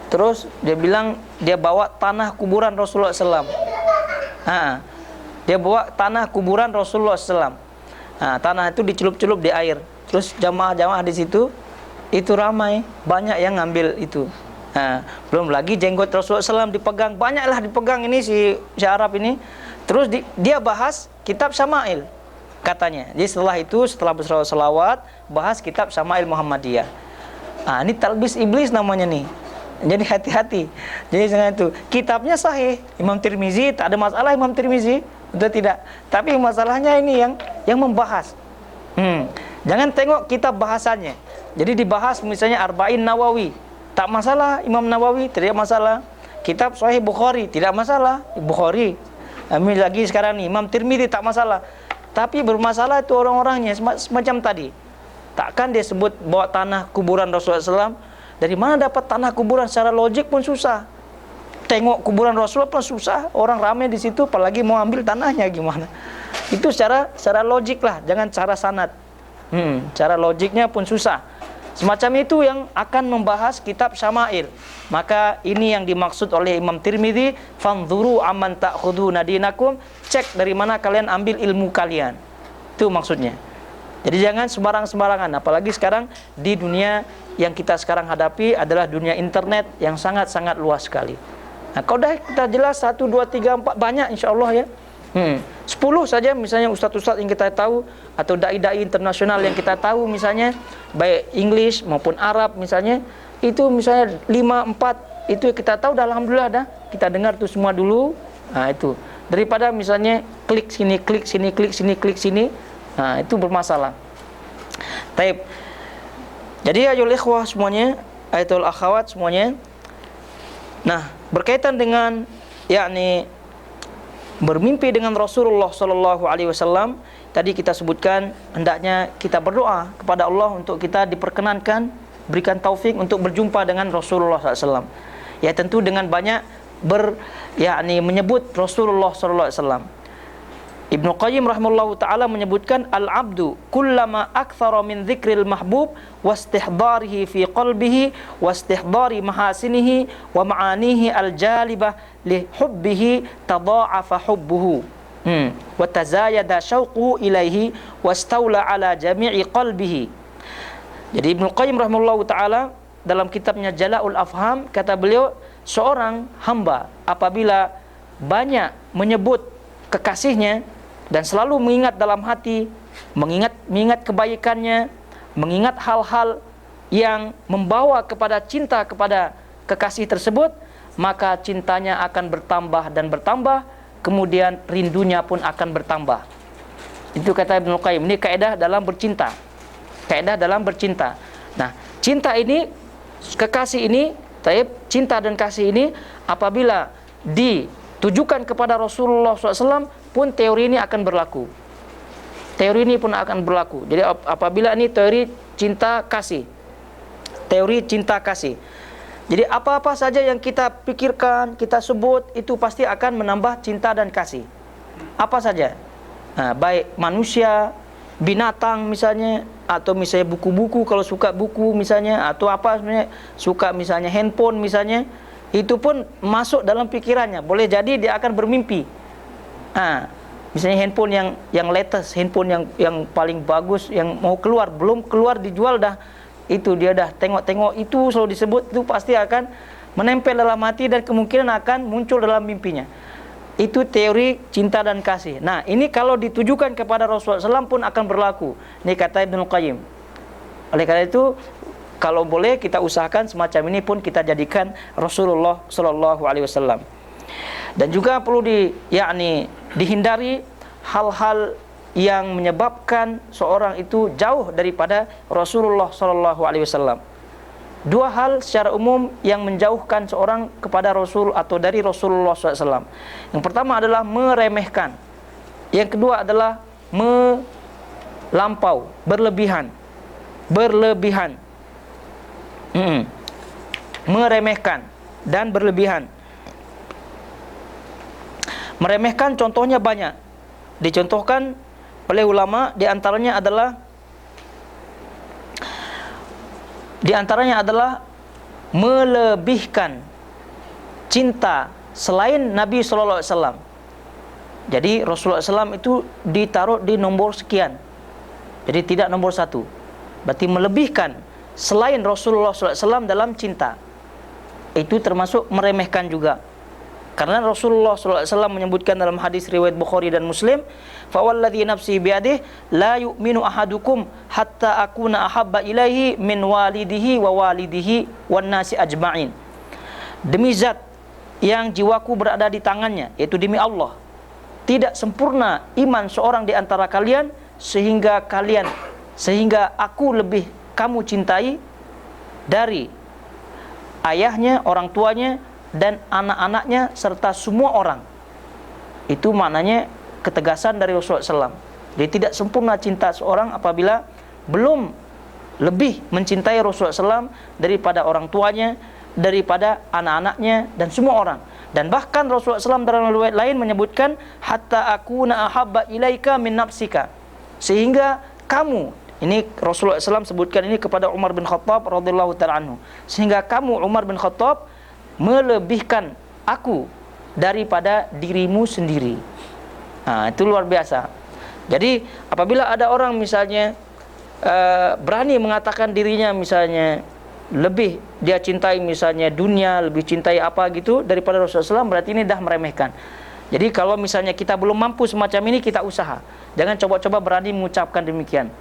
Terus dia bilang dia bawa tanah kuburan Rasulullah SAW. Dia bawa tanah kuburan Rasulullah SAW. Tanah itu dicelup-celup di air. Terus jamaah-jamaah di situ itu ramai, banyak yang ngambil itu. Belum lagi jenggot Rasulullah SAW dipegang, banyaklah dipegang ini si Arab ini. Terus dia bahas kitab Syama'il katanya. Jadi setelah berselawat, bahas kitab Syama'il Muhammadiyah. Ini talbis iblis namanya nih. Jadi hati-hati. Jadi jangan itu. Kitabnya sahih, Imam Tirmizi, tak ada masalah Imam Tirmizi, betul tidak? Tapi masalahnya ini yang membahas. Jangan tengok kitab bahasannya. Jadi dibahas misalnya Arba'in Nawawi, tak masalah Imam Nawawi, tidak masalah. Kitab Sahih Bukhari, tidak masalah Bukhari. Ambil lagi sekarang nih Imam Tirmidzi, tak masalah. Tapi bermasalah itu orang-orangnya semacam tadi. Takkan dia sebut bawa tanah kuburan Rasulullah SAW. Dari mana dapat tanah kuburan? Secara logik pun susah. Tengok kuburan Rasulullah pun susah. Orang ramai di situ, apalagi mau ambil tanahnya gimana? Itu secara logik lah, jangan cara sanad. Cara logiknya pun susah. Semacam itu yang akan membahas kitab Syama'il. Maka ini yang dimaksud oleh Imam Tirmidzi, fanzuru amman ta'khuduna dinakum, cek dari mana kalian ambil ilmu kalian. Itu maksudnya. Jadi jangan sembarangan, apalagi sekarang di dunia yang kita sekarang hadapi adalah dunia internet yang sangat-sangat luas sekali. Kalau dah kita jelas 1, 2, 3, 4 banyak insya-Allah ya. 10 saja misalnya ustaz-ustaz yang kita tahu, atau dai-dai internasional yang kita tahu misalnya, baik English maupun Arab misalnya, itu misalnya 5, 4 itu kita tahu dah, alhamdulillah dah. Kita dengar tu semua dulu. Itu daripada misalnya klik sini, klik sini, klik sini, klik sini. Itu bermasalah. Taib. Jadi ayol ikhwah semuanya, ayatul akhwat semuanya. Nah, berkaitan dengan yakni bermimpi dengan Rasulullah sallallahu alaihi wasallam, tadi kita sebutkan hendaknya kita berdoa kepada Allah untuk kita diperkenankan, berikan taufik untuk berjumpa dengan Rasulullah sallallahu alaihi wasallam. Ya tentu dengan banyak menyebut Rasulullah sallallahu alaihi wasallam. Ibnu Qayyim rahimahullahu taala menyebutkan al-'abdu kullama aktsara min dzikril mahbub wastihdarihi fi qalbihi wastihdari mahasinihi wa ma'anihi al-jalibah li hubbihi tadha'afa hubbuhu wa tazayada syauquhu ilaihi wastawla ala jami'i qalbihi. Jadi Ibnu Qayyim rahimahullahu taala dalam kitabnya Jala'ul Afham kata beliau, seorang hamba apabila banyak menyebut kekasihnya dan selalu mengingat dalam hati, mengingat kebaikannya, mengingat hal-hal yang membawa kepada cinta kepada kekasih tersebut, maka cintanya akan bertambah dan bertambah, kemudian rindunya pun akan bertambah. Itu kata Ibnu Qayyim. Ini kaidah dalam bercinta. Kaidah dalam bercinta. Nah, cinta ini, kekasih ini, cinta dan kasih ini apabila ditujukan kepada Rasulullah SAW pun teori ini akan berlaku. Teori ini pun akan berlaku. Jadi apabila ini teori cinta kasih, teori cinta kasih. Jadi apa-apa saja yang kita pikirkan, kita sebut, itu pasti akan menambah cinta dan kasih. Apa saja. Nah, baik manusia, binatang misalnya, atau misalnya buku-buku, kalau suka buku misalnya, atau apa sebenarnya, suka misalnya handphone misalnya, itu pun masuk dalam pikirannya. Boleh jadi dia akan bermimpi. Misalnya handphone yang latest, handphone yang paling bagus, yang mau keluar, belum keluar dijual dah, itu dia dah tengok-tengok, itu selalu disebut, itu pasti akan menempel dalam hati dan kemungkinan akan muncul dalam mimpinya. Itu teori cinta dan kasih. Nah, ini kalau ditujukan kepada Rasulullah SAW pun akan berlaku. Ini kata Ibnu Qayyim. Oleh karena itu, kalau boleh kita usahakan semacam ini pun kita jadikan Rasulullah SAW. Dan juga perlu dihindari hal-hal yang menyebabkan seorang itu jauh daripada Rasulullah SAW. Dua hal secara umum yang menjauhkan seorang kepada Rasul atau dari Rasulullah SAW. Yang pertama adalah meremehkan. Yang kedua adalah melampau, berlebihan. Meremehkan dan berlebihan. Meremehkan contohnya banyak. Dicontohkan oleh ulama, di antaranya adalah melebihkan cinta selain Nabi sallallahu alaihi wasallam. Jadi Rasulullah SAW itu ditaruh di nomor sekian. Jadi tidak nomor satu. Berarti melebihkan selain Rasulullah SAW dalam cinta. Itu termasuk meremehkan juga. Karena Rasulullah SAW menyebutkan dalam hadis riwayat Bukhari dan Muslim, "Fawalladzi nafsi biyadihi la yu'minu ahadukum hatta akuna ahabba ilaihi min walidihi wa walidihi wan nasi ajma'in." Demi zat yang jiwaku berada di tangannya, yaitu demi Allah, tidak sempurna iman seorang di antara kalian sehingga aku lebih kamu cintai dari ayahnya, orang tuanya, dan anak-anaknya serta semua orang. Itu maknanya ketegasan dari Rasulullah SAW. Dia tidak sempurna cinta seorang apabila belum lebih mencintai Rasulullah SAW daripada orang tuanya, daripada anak-anaknya, dan semua orang. Dan bahkan Rasulullah SAW dalam riwayat lain menyebutkan, hatta akuna ahabba ilaika min nafsika, sehingga kamu, ini Rasulullah SAW sebutkan ini kepada Umar bin Khattab radhiyallahu ta'ala anhu, sehingga kamu Umar bin Khattab melebihkan aku daripada dirimu sendiri. Itu luar biasa. Jadi apabila ada orang misalnya berani mengatakan dirinya misalnya lebih dia cintai misalnya dunia, lebih cintai apa gitu daripada Rasulullah SAW, berarti ini dah meremehkan. Jadi kalau misalnya kita belum mampu semacam ini, kita usaha. Jangan coba-coba berani mengucapkan demikian.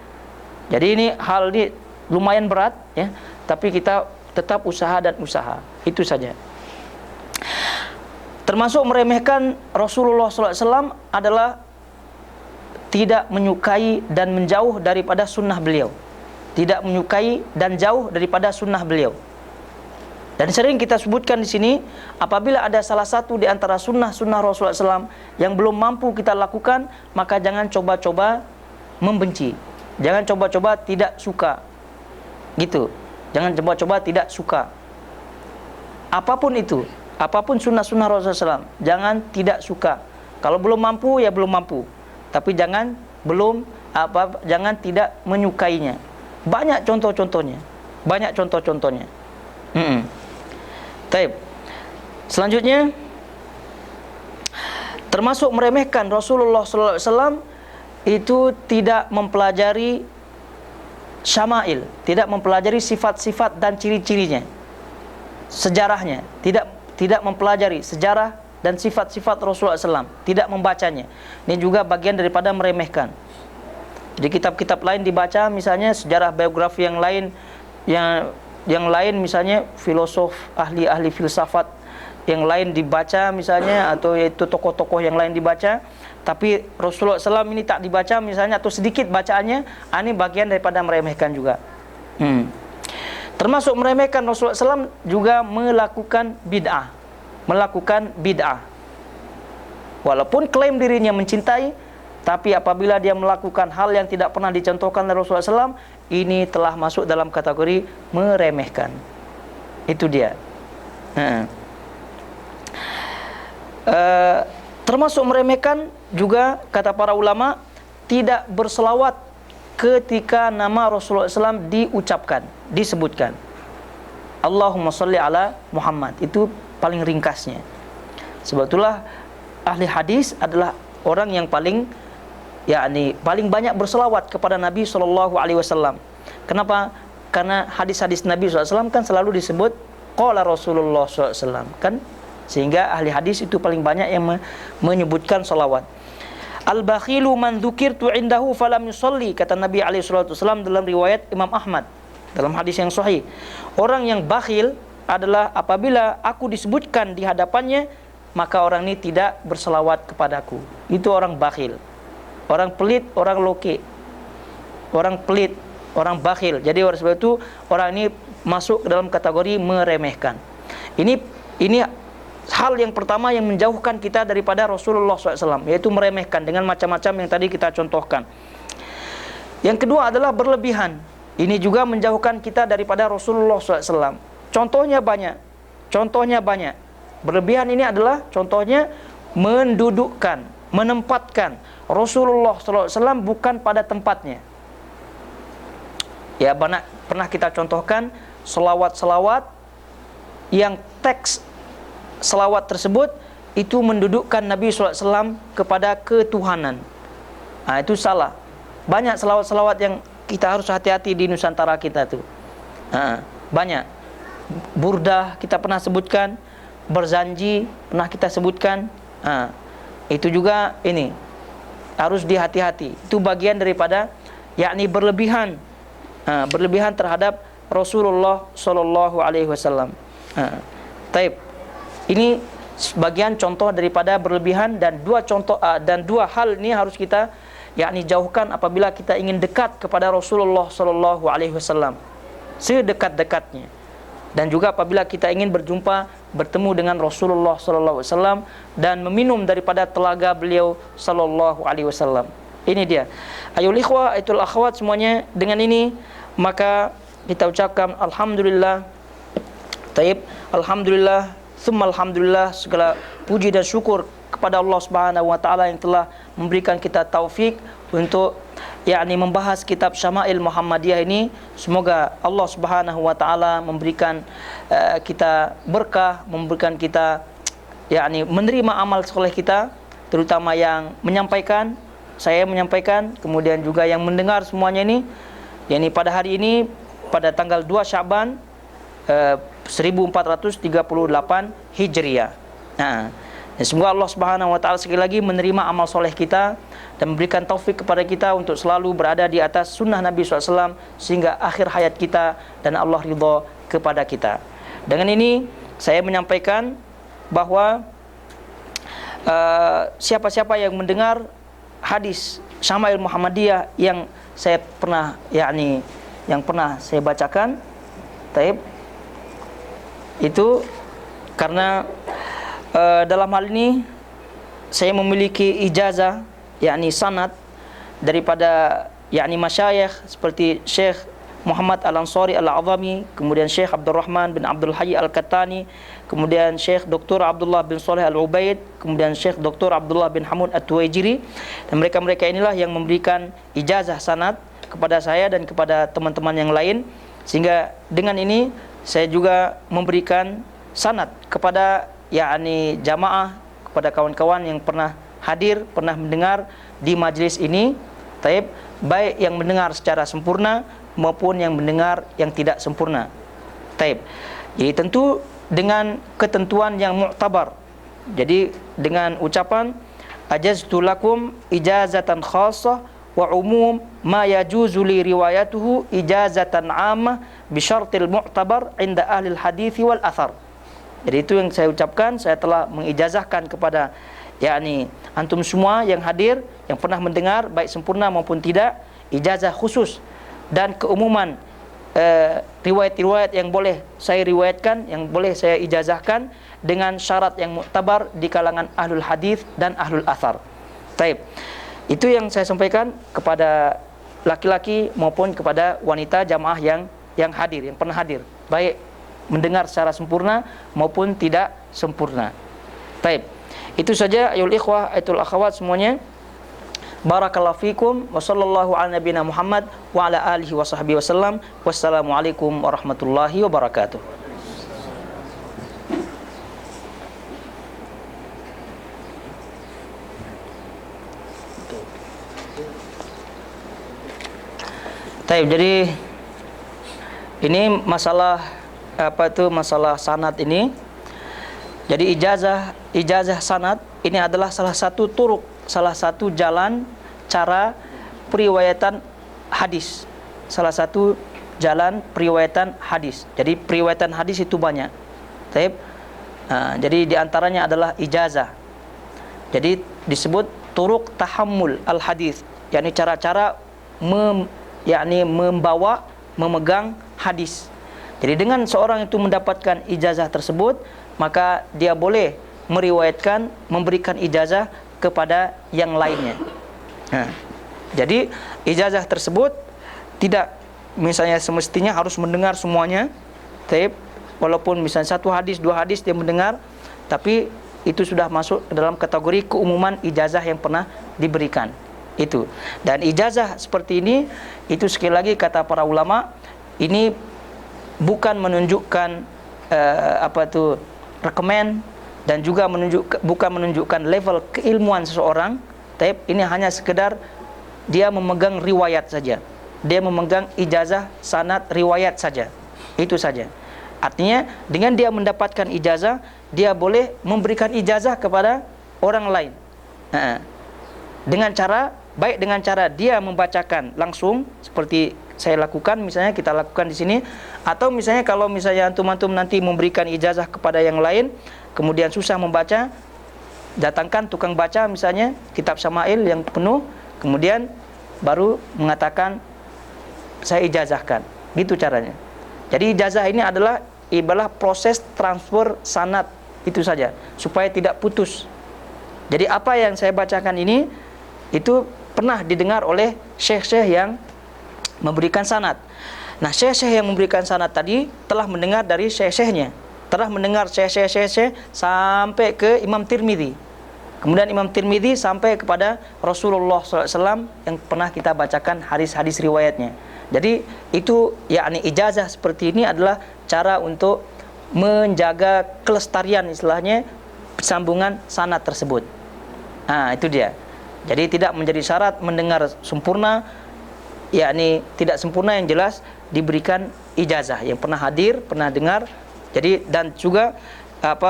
Jadi ini hal ini lumayan berat ya, tapi kita tetap usaha dan usaha. Itu saja. Termasuk meremehkan Rasulullah SAW adalah tidak menyukai dan menjauh daripada sunnah beliau. Tidak menyukai dan jauh daripada sunnah beliau. Dan sering kita sebutkan di sini, apabila ada salah satu di antara sunnah-sunnah Rasulullah SAW yang belum mampu kita lakukan, maka jangan coba-coba membenci. Jangan coba-coba tidak suka. Gitu. Jangan coba-coba tidak suka. Apapun itu, apapun sunnah-sunnah Rasulullah SAW, jangan tidak suka. Kalau belum mampu, ya belum mampu. Tapi jangan tidak menyukainya. Banyak contoh-contohnya. Taib. Selanjutnya, termasuk meremehkan Rasulullah SAW itu tidak mempelajari syama'il, tidak mempelajari sifat-sifat dan ciri-cirinya, sejarahnya, tidak mempelajari sejarah dan sifat-sifat Rasulullah SAW, tidak membacanya. Ini juga bagian daripada meremehkan. Di kitab-kitab lain dibaca, misalnya sejarah biografi yang lain, yang lain misalnya filosof, ahli-ahli filsafat yang lain dibaca misalnya, atau yaitu tokoh-tokoh yang lain dibaca, tapi Rasulullah SAW ini tak dibaca misalnya, atau sedikit bacaannya, ini bagian daripada meremehkan juga. Termasuk meremehkan Rasulullah SAW juga melakukan bid'ah. Melakukan bid'ah. Walaupun klaim dirinya mencintai, tapi apabila dia melakukan hal yang tidak pernah dicontohkan oleh Rasulullah SAW, ini telah masuk dalam kategori meremehkan. Itu dia. Termasuk meremehkan juga, kata para ulama, tidak berselawat ketika nama Rasulullah SAW diucapkan, disebutkan. Allahumma salli ala Muhammad. Itu paling ringkasnya. Sebab itulah ahli hadis adalah orang yang paling banyak berselawat kepada Nabi SAW. Kenapa? Karena hadis-hadis Nabi SAW kan selalu disebut qala Rasulullah SAW, kan? Sehingga ahli hadis itu paling banyak yang menyebutkan salawat. Al-bakhilu man dzukirtu indahu falam yusalli, kata Nabi SAW dalam riwayat Imam Ahmad dalam hadis yang sahih. Orang yang bakhil adalah apabila aku disebutkan di hadapannya, maka orang ini tidak berselawat kepadaku. Itu orang bakhil. Orang pelit, orang loke. Orang pelit, orang bakhil. Jadi oleh sebab itu orang ini masuk ke dalam kategori meremehkan. Ini hal yang pertama yang menjauhkan kita daripada Rasulullah SAW, yaitu meremehkan dengan macam-macam yang tadi kita contohkan. Yang kedua adalah berlebihan. Ini juga menjauhkan kita daripada Rasulullah SAW. Contohnya banyak. Berlebihan ini adalah contohnya mendudukkan, menempatkan Rasulullah SAW bukan pada tempatnya. Ya, pernah kita contohkan selawat-selawat yang teks selawat tersebut itu mendudukkan Nabi SAW kepada ketuhanan. Itu salah. Banyak selawat-selawat yang kita harus hati-hati di Nusantara kita tuh. Banyak. Burdah kita pernah sebutkan, berzanji pernah kita sebutkan. Itu juga ini harus dihati-hati. Itu bagian daripada berlebihan, berlebihan terhadap Rasulullah Sallallahu Alaihi Wasallam. Taib. Ini sebagian contoh daripada berlebihan, dan dua hal ini harus kita jauhkan apabila kita ingin dekat kepada Rasulullah Sallallahu Alaihi Wasallam sedekat-dekatnya, dan juga apabila kita ingin bertemu dengan Rasulullah Sallallahu Alaihi Wasallam dan meminum daripada telaga beliau Sallallahu Alaihi Wasallam. Ini dia. Ayol ikhwah, aitul akhwat semuanya. Dengan ini maka kita ucapkan alhamdulillah. Taib, alhamdulillah, summa alhamdulillah, segala puji dan syukur kepada Allah Subhanahu wa taala yang telah memberikan kita taufik untuk membahas kitab Syama'il Muhammadiyah ini. Semoga Allah Subhanahu wa taala memberikan kita berkah, memberikan kita menerima amal soleh kita, terutama yang menyampaikan, saya menyampaikan, kemudian juga yang mendengar semuanya ini. Pada hari ini, pada tanggal 2 Sya'ban 1438 Hijriah. Semoga Allah Subhanahu wa taala sekali lagi menerima amal soleh kita dan memberikan taufik kepada kita untuk selalu berada di atas sunnah Nabi SAW sehingga akhir hayat kita, dan Allah ridha kepada kita. Dengan ini saya menyampaikan bahawa siapa-siapa yang mendengar hadis Syama'il Muhammadiyah yang saya pernah yang pernah saya bacakan, taib, itu karena dalam hal ini saya memiliki ijazah, sanad daripada masyayikh seperti Syekh Muhammad Al-Ansari Al-Azami, kemudian Syekh Abdul Rahman bin Abdul Hayy Al-Kattani, kemudian Syekh Dr. Abdullah bin Saleh Al-Ubaid, kemudian Syekh Dr. Abdullah bin Hamud At-Tuwaijiri. Dan mereka-mereka inilah yang memberikan ijazah sanad kepada saya dan kepada teman-teman yang lain, sehingga dengan ini saya juga memberikan sanad kepada jamaah, kepada kawan-kawan yang pernah hadir, pernah mendengar di majlis ini, taib, baik yang mendengar secara sempurna maupun yang mendengar yang tidak sempurna, taib. Jadi tentu dengan ketentuan yang mu'tabar. Jadi dengan ucapan ajaztu lakum ijazatan khassah wa umum ma yajuzu li riwayatuhu ijazatan 'ammah bi syartil mu'tabar 'inda ahli al-hadits wal athar. Jadi itu yang saya ucapkan, saya telah mengijazahkan kepada yakni antum semua yang hadir, yang pernah mendengar baik sempurna maupun tidak, ijazah khusus dan keumuman riwayat-riwayat yang boleh saya riwayatkan, yang boleh saya ijazahkan dengan syarat yang muktabar di kalangan ahlul hadis dan ahlul athar. Taib. Itu yang saya sampaikan kepada laki-laki maupun kepada wanita jamaah yang hadir, yang pernah hadir, baik mendengar secara sempurna maupun tidak sempurna. Taib. Itu saja ayul ikhwah, ayatul akhwat semuanya. Barakallahu fikum wa sallallahu ala nabiyina Muhammad wa ala alihi wa sahbihi wasallam. Wassalamualaikum warahmatullahi wabarakatuh. Taib, jadi ini masalah masalah sanad ini. Jadi ijazah sanad ini adalah salah satu turuk, salah satu jalan cara periwayatan hadis. Salah satu jalan periwayatan hadis. Jadi periwayatan hadis itu banyak. Taib. Jadi diantaranya adalah ijazah. Jadi disebut turuk tahammul al hadis, yakni cara-cara membawa, memegang hadis. Jadi dengan seorang itu mendapatkan ijazah tersebut, maka dia boleh meriwayatkan, memberikan ijazah kepada yang lainnya. Jadi ijazah tersebut tidak misalnya semestinya harus mendengar semuanya. Taib. Walaupun misalnya satu hadis, dua hadis dia mendengar, tapi itu sudah masuk ke dalam kategori keumuman ijazah yang pernah diberikan. Itu. Dan ijazah seperti ini, itu sekali lagi kata para ulama, ini bukan menunjukkan rekomen, dan juga bukan menunjukkan level keilmuan seseorang. Taib. Ini hanya sekedar dia memegang riwayat saja. Dia memegang ijazah sanad riwayat saja. Itu saja. Artinya dengan dia mendapatkan ijazah, dia boleh memberikan ijazah kepada orang lain. Dengan cara dia membacakan langsung seperti saya lakukan, misalnya kita lakukan di sini, atau misalnya kalau misalnya antum-antum nanti memberikan ijazah kepada yang lain, kemudian susah membaca, datangkan tukang baca misalnya kitab Syama'il yang penuh, kemudian baru mengatakan saya ijazahkan. Gitu caranya. Jadi ijazah ini adalah ibarat proses transfer sanad, itu saja, supaya tidak putus. Jadi apa yang saya bacakan ini itu pernah didengar oleh syekh-syekh yang memberikan sanad. Nah, syekh-syekh yang memberikan sanad tadi telah mendengar dari syekh-syekhnya, telah mendengar syekh-syekh sampai ke Imam Tirmidzi. Kemudian Imam Tirmidzi sampai kepada Rasulullah SAW yang pernah kita bacakan hadis-hadis riwayatnya. Jadi itu yakni ijazah seperti ini adalah cara untuk menjaga kelestarian, istilahnya sambungan sanad tersebut. Itu dia. Jadi tidak menjadi syarat mendengar sempurna, yakni tidak sempurna, yang jelas diberikan ijazah yang pernah hadir, pernah dengar. Jadi dan juga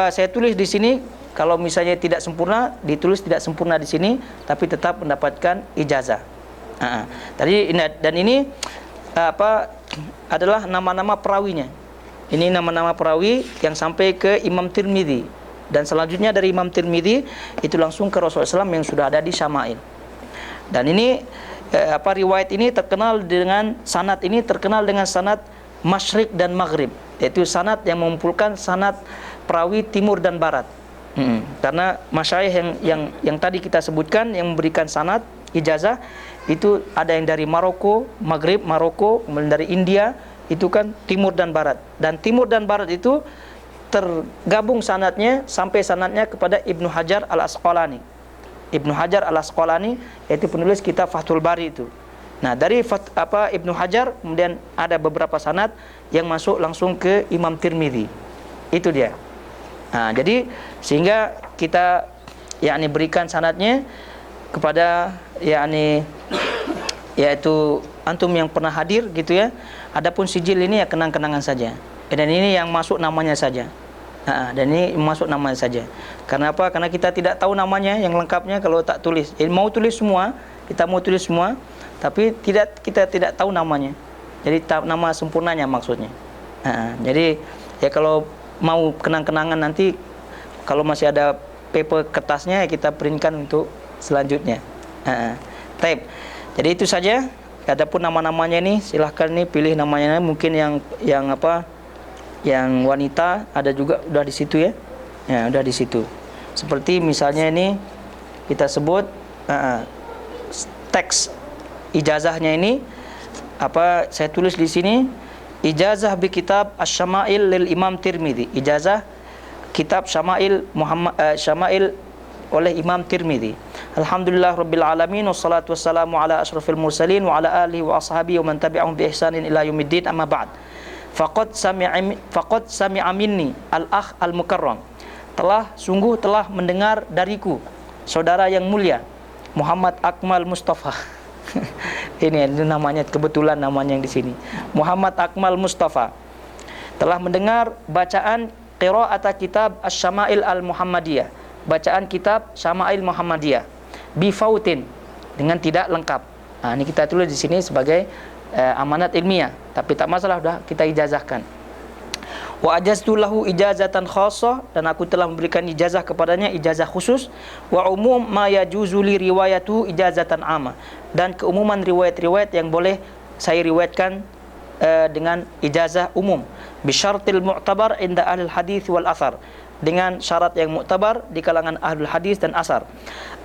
saya tulis di sini, kalau misalnya tidak sempurna, ditulis tidak sempurna di sini, tapi tetap mendapatkan ijazah. Dan ini adalah nama-nama perawinya. Ini nama-nama perawi yang sampai ke Imam Tirmidzi, dan selanjutnya dari Imam Tirmidzi itu langsung ke Rasulullah SAW yang sudah ada di Syama'il. Dan ini riwayat ini terkenal dengan sanad Masyriq dan Maghrib, yaitu sanad yang mengumpulkan sanad perawi timur dan barat. Karena masyayikh yang tadi kita sebutkan yang memberikan sanad ijazah itu ada yang dari Maroko, Maghrib, Maroko, kemudian dari India, itu kan timur dan barat. Dan timur dan barat itu tergabung sanadnya sampai sanadnya kepada Ibnu Hajar al-Asqalani. Ibnu Hajar al-Asqalani yaitu penulis kitab Fathul Bari itu. Nah, dari Ibnu Hajar kemudian ada beberapa sanad yang masuk langsung ke Imam Tirmidzi. Itu dia. Jadi sehingga kita yakni berikan sanadnya kepada yaitu antum yang pernah hadir gitu ya. Adapun sijil ini ya kenang-kenangan saja. Dan ini yang masuk namanya saja. Dan ini masuk namanya saja. Karena apa? Karena kita tidak tahu namanya yang lengkapnya kalau tak tulis. Mau tulis semua, kita mau tulis semua, tapi kita tidak tahu namanya. Jadi nama sempurnanya maksudnya. Jadi ya kalau mau kenang-kenangan nanti kalau masih ada paper kertasnya kita printkan untuk selanjutnya. Taib. Jadi itu saja. Adapun nama-namanya ini silahkan nih pilih namanya, mungkin yang apa? Yang wanita ada juga udah di situ ya. Ya, udah di situ. Seperti misalnya ini kita sebut teks ijazahnya ini apa saya tulis di sini, ijazah bi kitab Asy-Syama'il lil Imam Tirmidzi. Ijazah kitab Syama'il Syama'il oleh Imam Tirmidzi. Alhamdulillah rabbil alamin wassalatu wassalamu ala asyrafil mursalin wa ala alihi wa ashabihi wa man tabi'ahum bi ihsanin ila yaumiddin, amma ba'd. Faqad sami'a minni al-akh al-mukarram. Sungguh telah mendengar dariku saudara yang mulia Muhammad Akmal Mustafa. Ini namanya, kebetulan namanya yang di sini. Muhammad Akmal Mustafa telah mendengar bacaan qira'at kitab Asy-Syama'il al-Muhammadiyah, bacaan kitab Syama'il Muhammadiyah bifautin, dengan tidak lengkap. Nah, ini kita tulis di sini sebagai amanat ilmiah, tapi tak masalah, sudah kita ijazahkan. Wa ajaztu lahu ijazatan khassah, dan aku telah memberikan ijazah kepadanya, ijazah khusus. Wa umum ma yajuzu li riwayatu ijazatan amma, dan keumuman riwayat-riwayat yang boleh saya riwayatkan dengan ijazah umum. Bisyartil mu'tabar inda ahlul hadis wal athar, dengan syarat yang mu'tabar di kalangan ahlul hadis dan asar.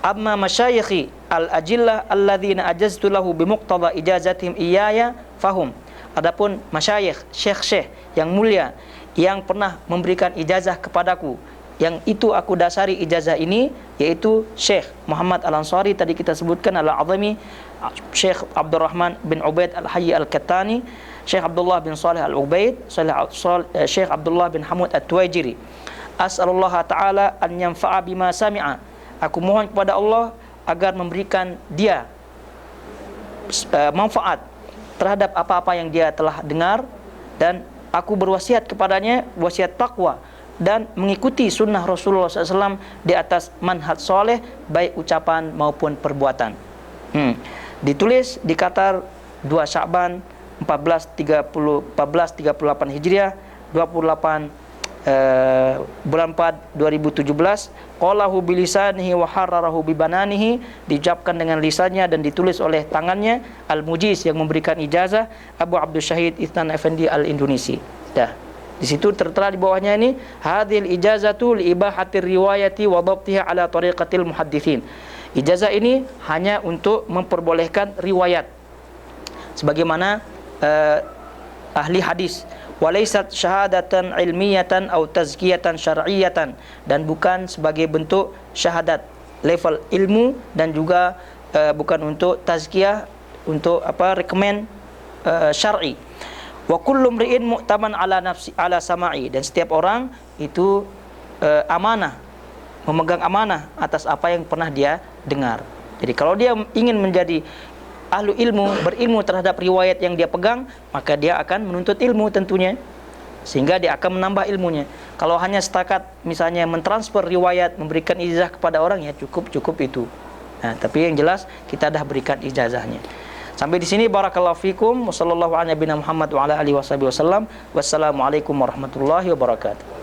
Amma masyayikhi al-ajillah alladzina ajaztu lahu bimuqtada ijazatihim iyaya fahum. Adapun masyayikh, syekh-syekh yang mulia yang pernah memberikan ijazah kepadaku, yang itu aku dasari ijazah ini, yaitu Syekh Muhammad Al-Ansari tadi kita sebutkan, Al-Azami, Syekh Abdurrahman bin Ubaid Al-Hayy Al-Kattani, Syekh Abdullah bin Saleh Al-Ubaid, Syekh Abdullah bin Hamud At-Tuwaijiri. As'alullah ta'ala an yanfa'a bima sami'a. Aku mohon kepada Allah agar memberikan dia manfaat terhadap apa-apa yang dia telah dengar, dan aku berwasiat kepadanya wasiat takwa dan mengikuti sunnah Rasulullah SAW di atas manhaj soleh, baik ucapan maupun perbuatan. Ditulis di Qatar 2 Sya'ban 1438 Hijriah, 28 bulan 4 2017. Qalahu bilisanihi wa hararahu bibananihi, diucapkan dengan lisannya dan ditulis oleh tangannya. Al-Mujiz, yang memberikan ijazah, Abu Abdul Syahid Ithnan Effendi Al-Indonesi. Dah. Di situ tertera di bawahnya ini, hadhil ijazatu li ibahatir riwayati wa dhabtiha ala tariqatil muhadditsin. Ijazah ini hanya untuk memperbolehkan riwayat sebagaimana ahli hadis. Walaysat syahadatan ilmiyatan atau tazkiyatan syar'iyatan, dan bukan sebagai bentuk syahadat level ilmu, dan juga bukan untuk tazkiyah, untuk rekomen syar'i. Wa kullu mri'in mu'taman ala nafsi ala sama'i, dan setiap orang itu amanah, memegang amanah atas apa yang pernah dia dengar. Jadi kalau dia ingin menjadi ahlu ilmu, berilmu terhadap riwayat yang dia pegang, maka dia akan menuntut ilmu tentunya, sehingga dia akan menambah ilmunya. Kalau hanya setakat misalnya mentransfer riwayat, memberikan ijazah kepada orang, ya cukup itu. Nah, tapi yang jelas kita dah berikan ijazahnya. Sampai di sini, barakallahu fikum, wassallallahu ala nabiyina Muhammad wa ala alihi wasallam. Wassalamualaikum warahmatullahi wabarakatuh.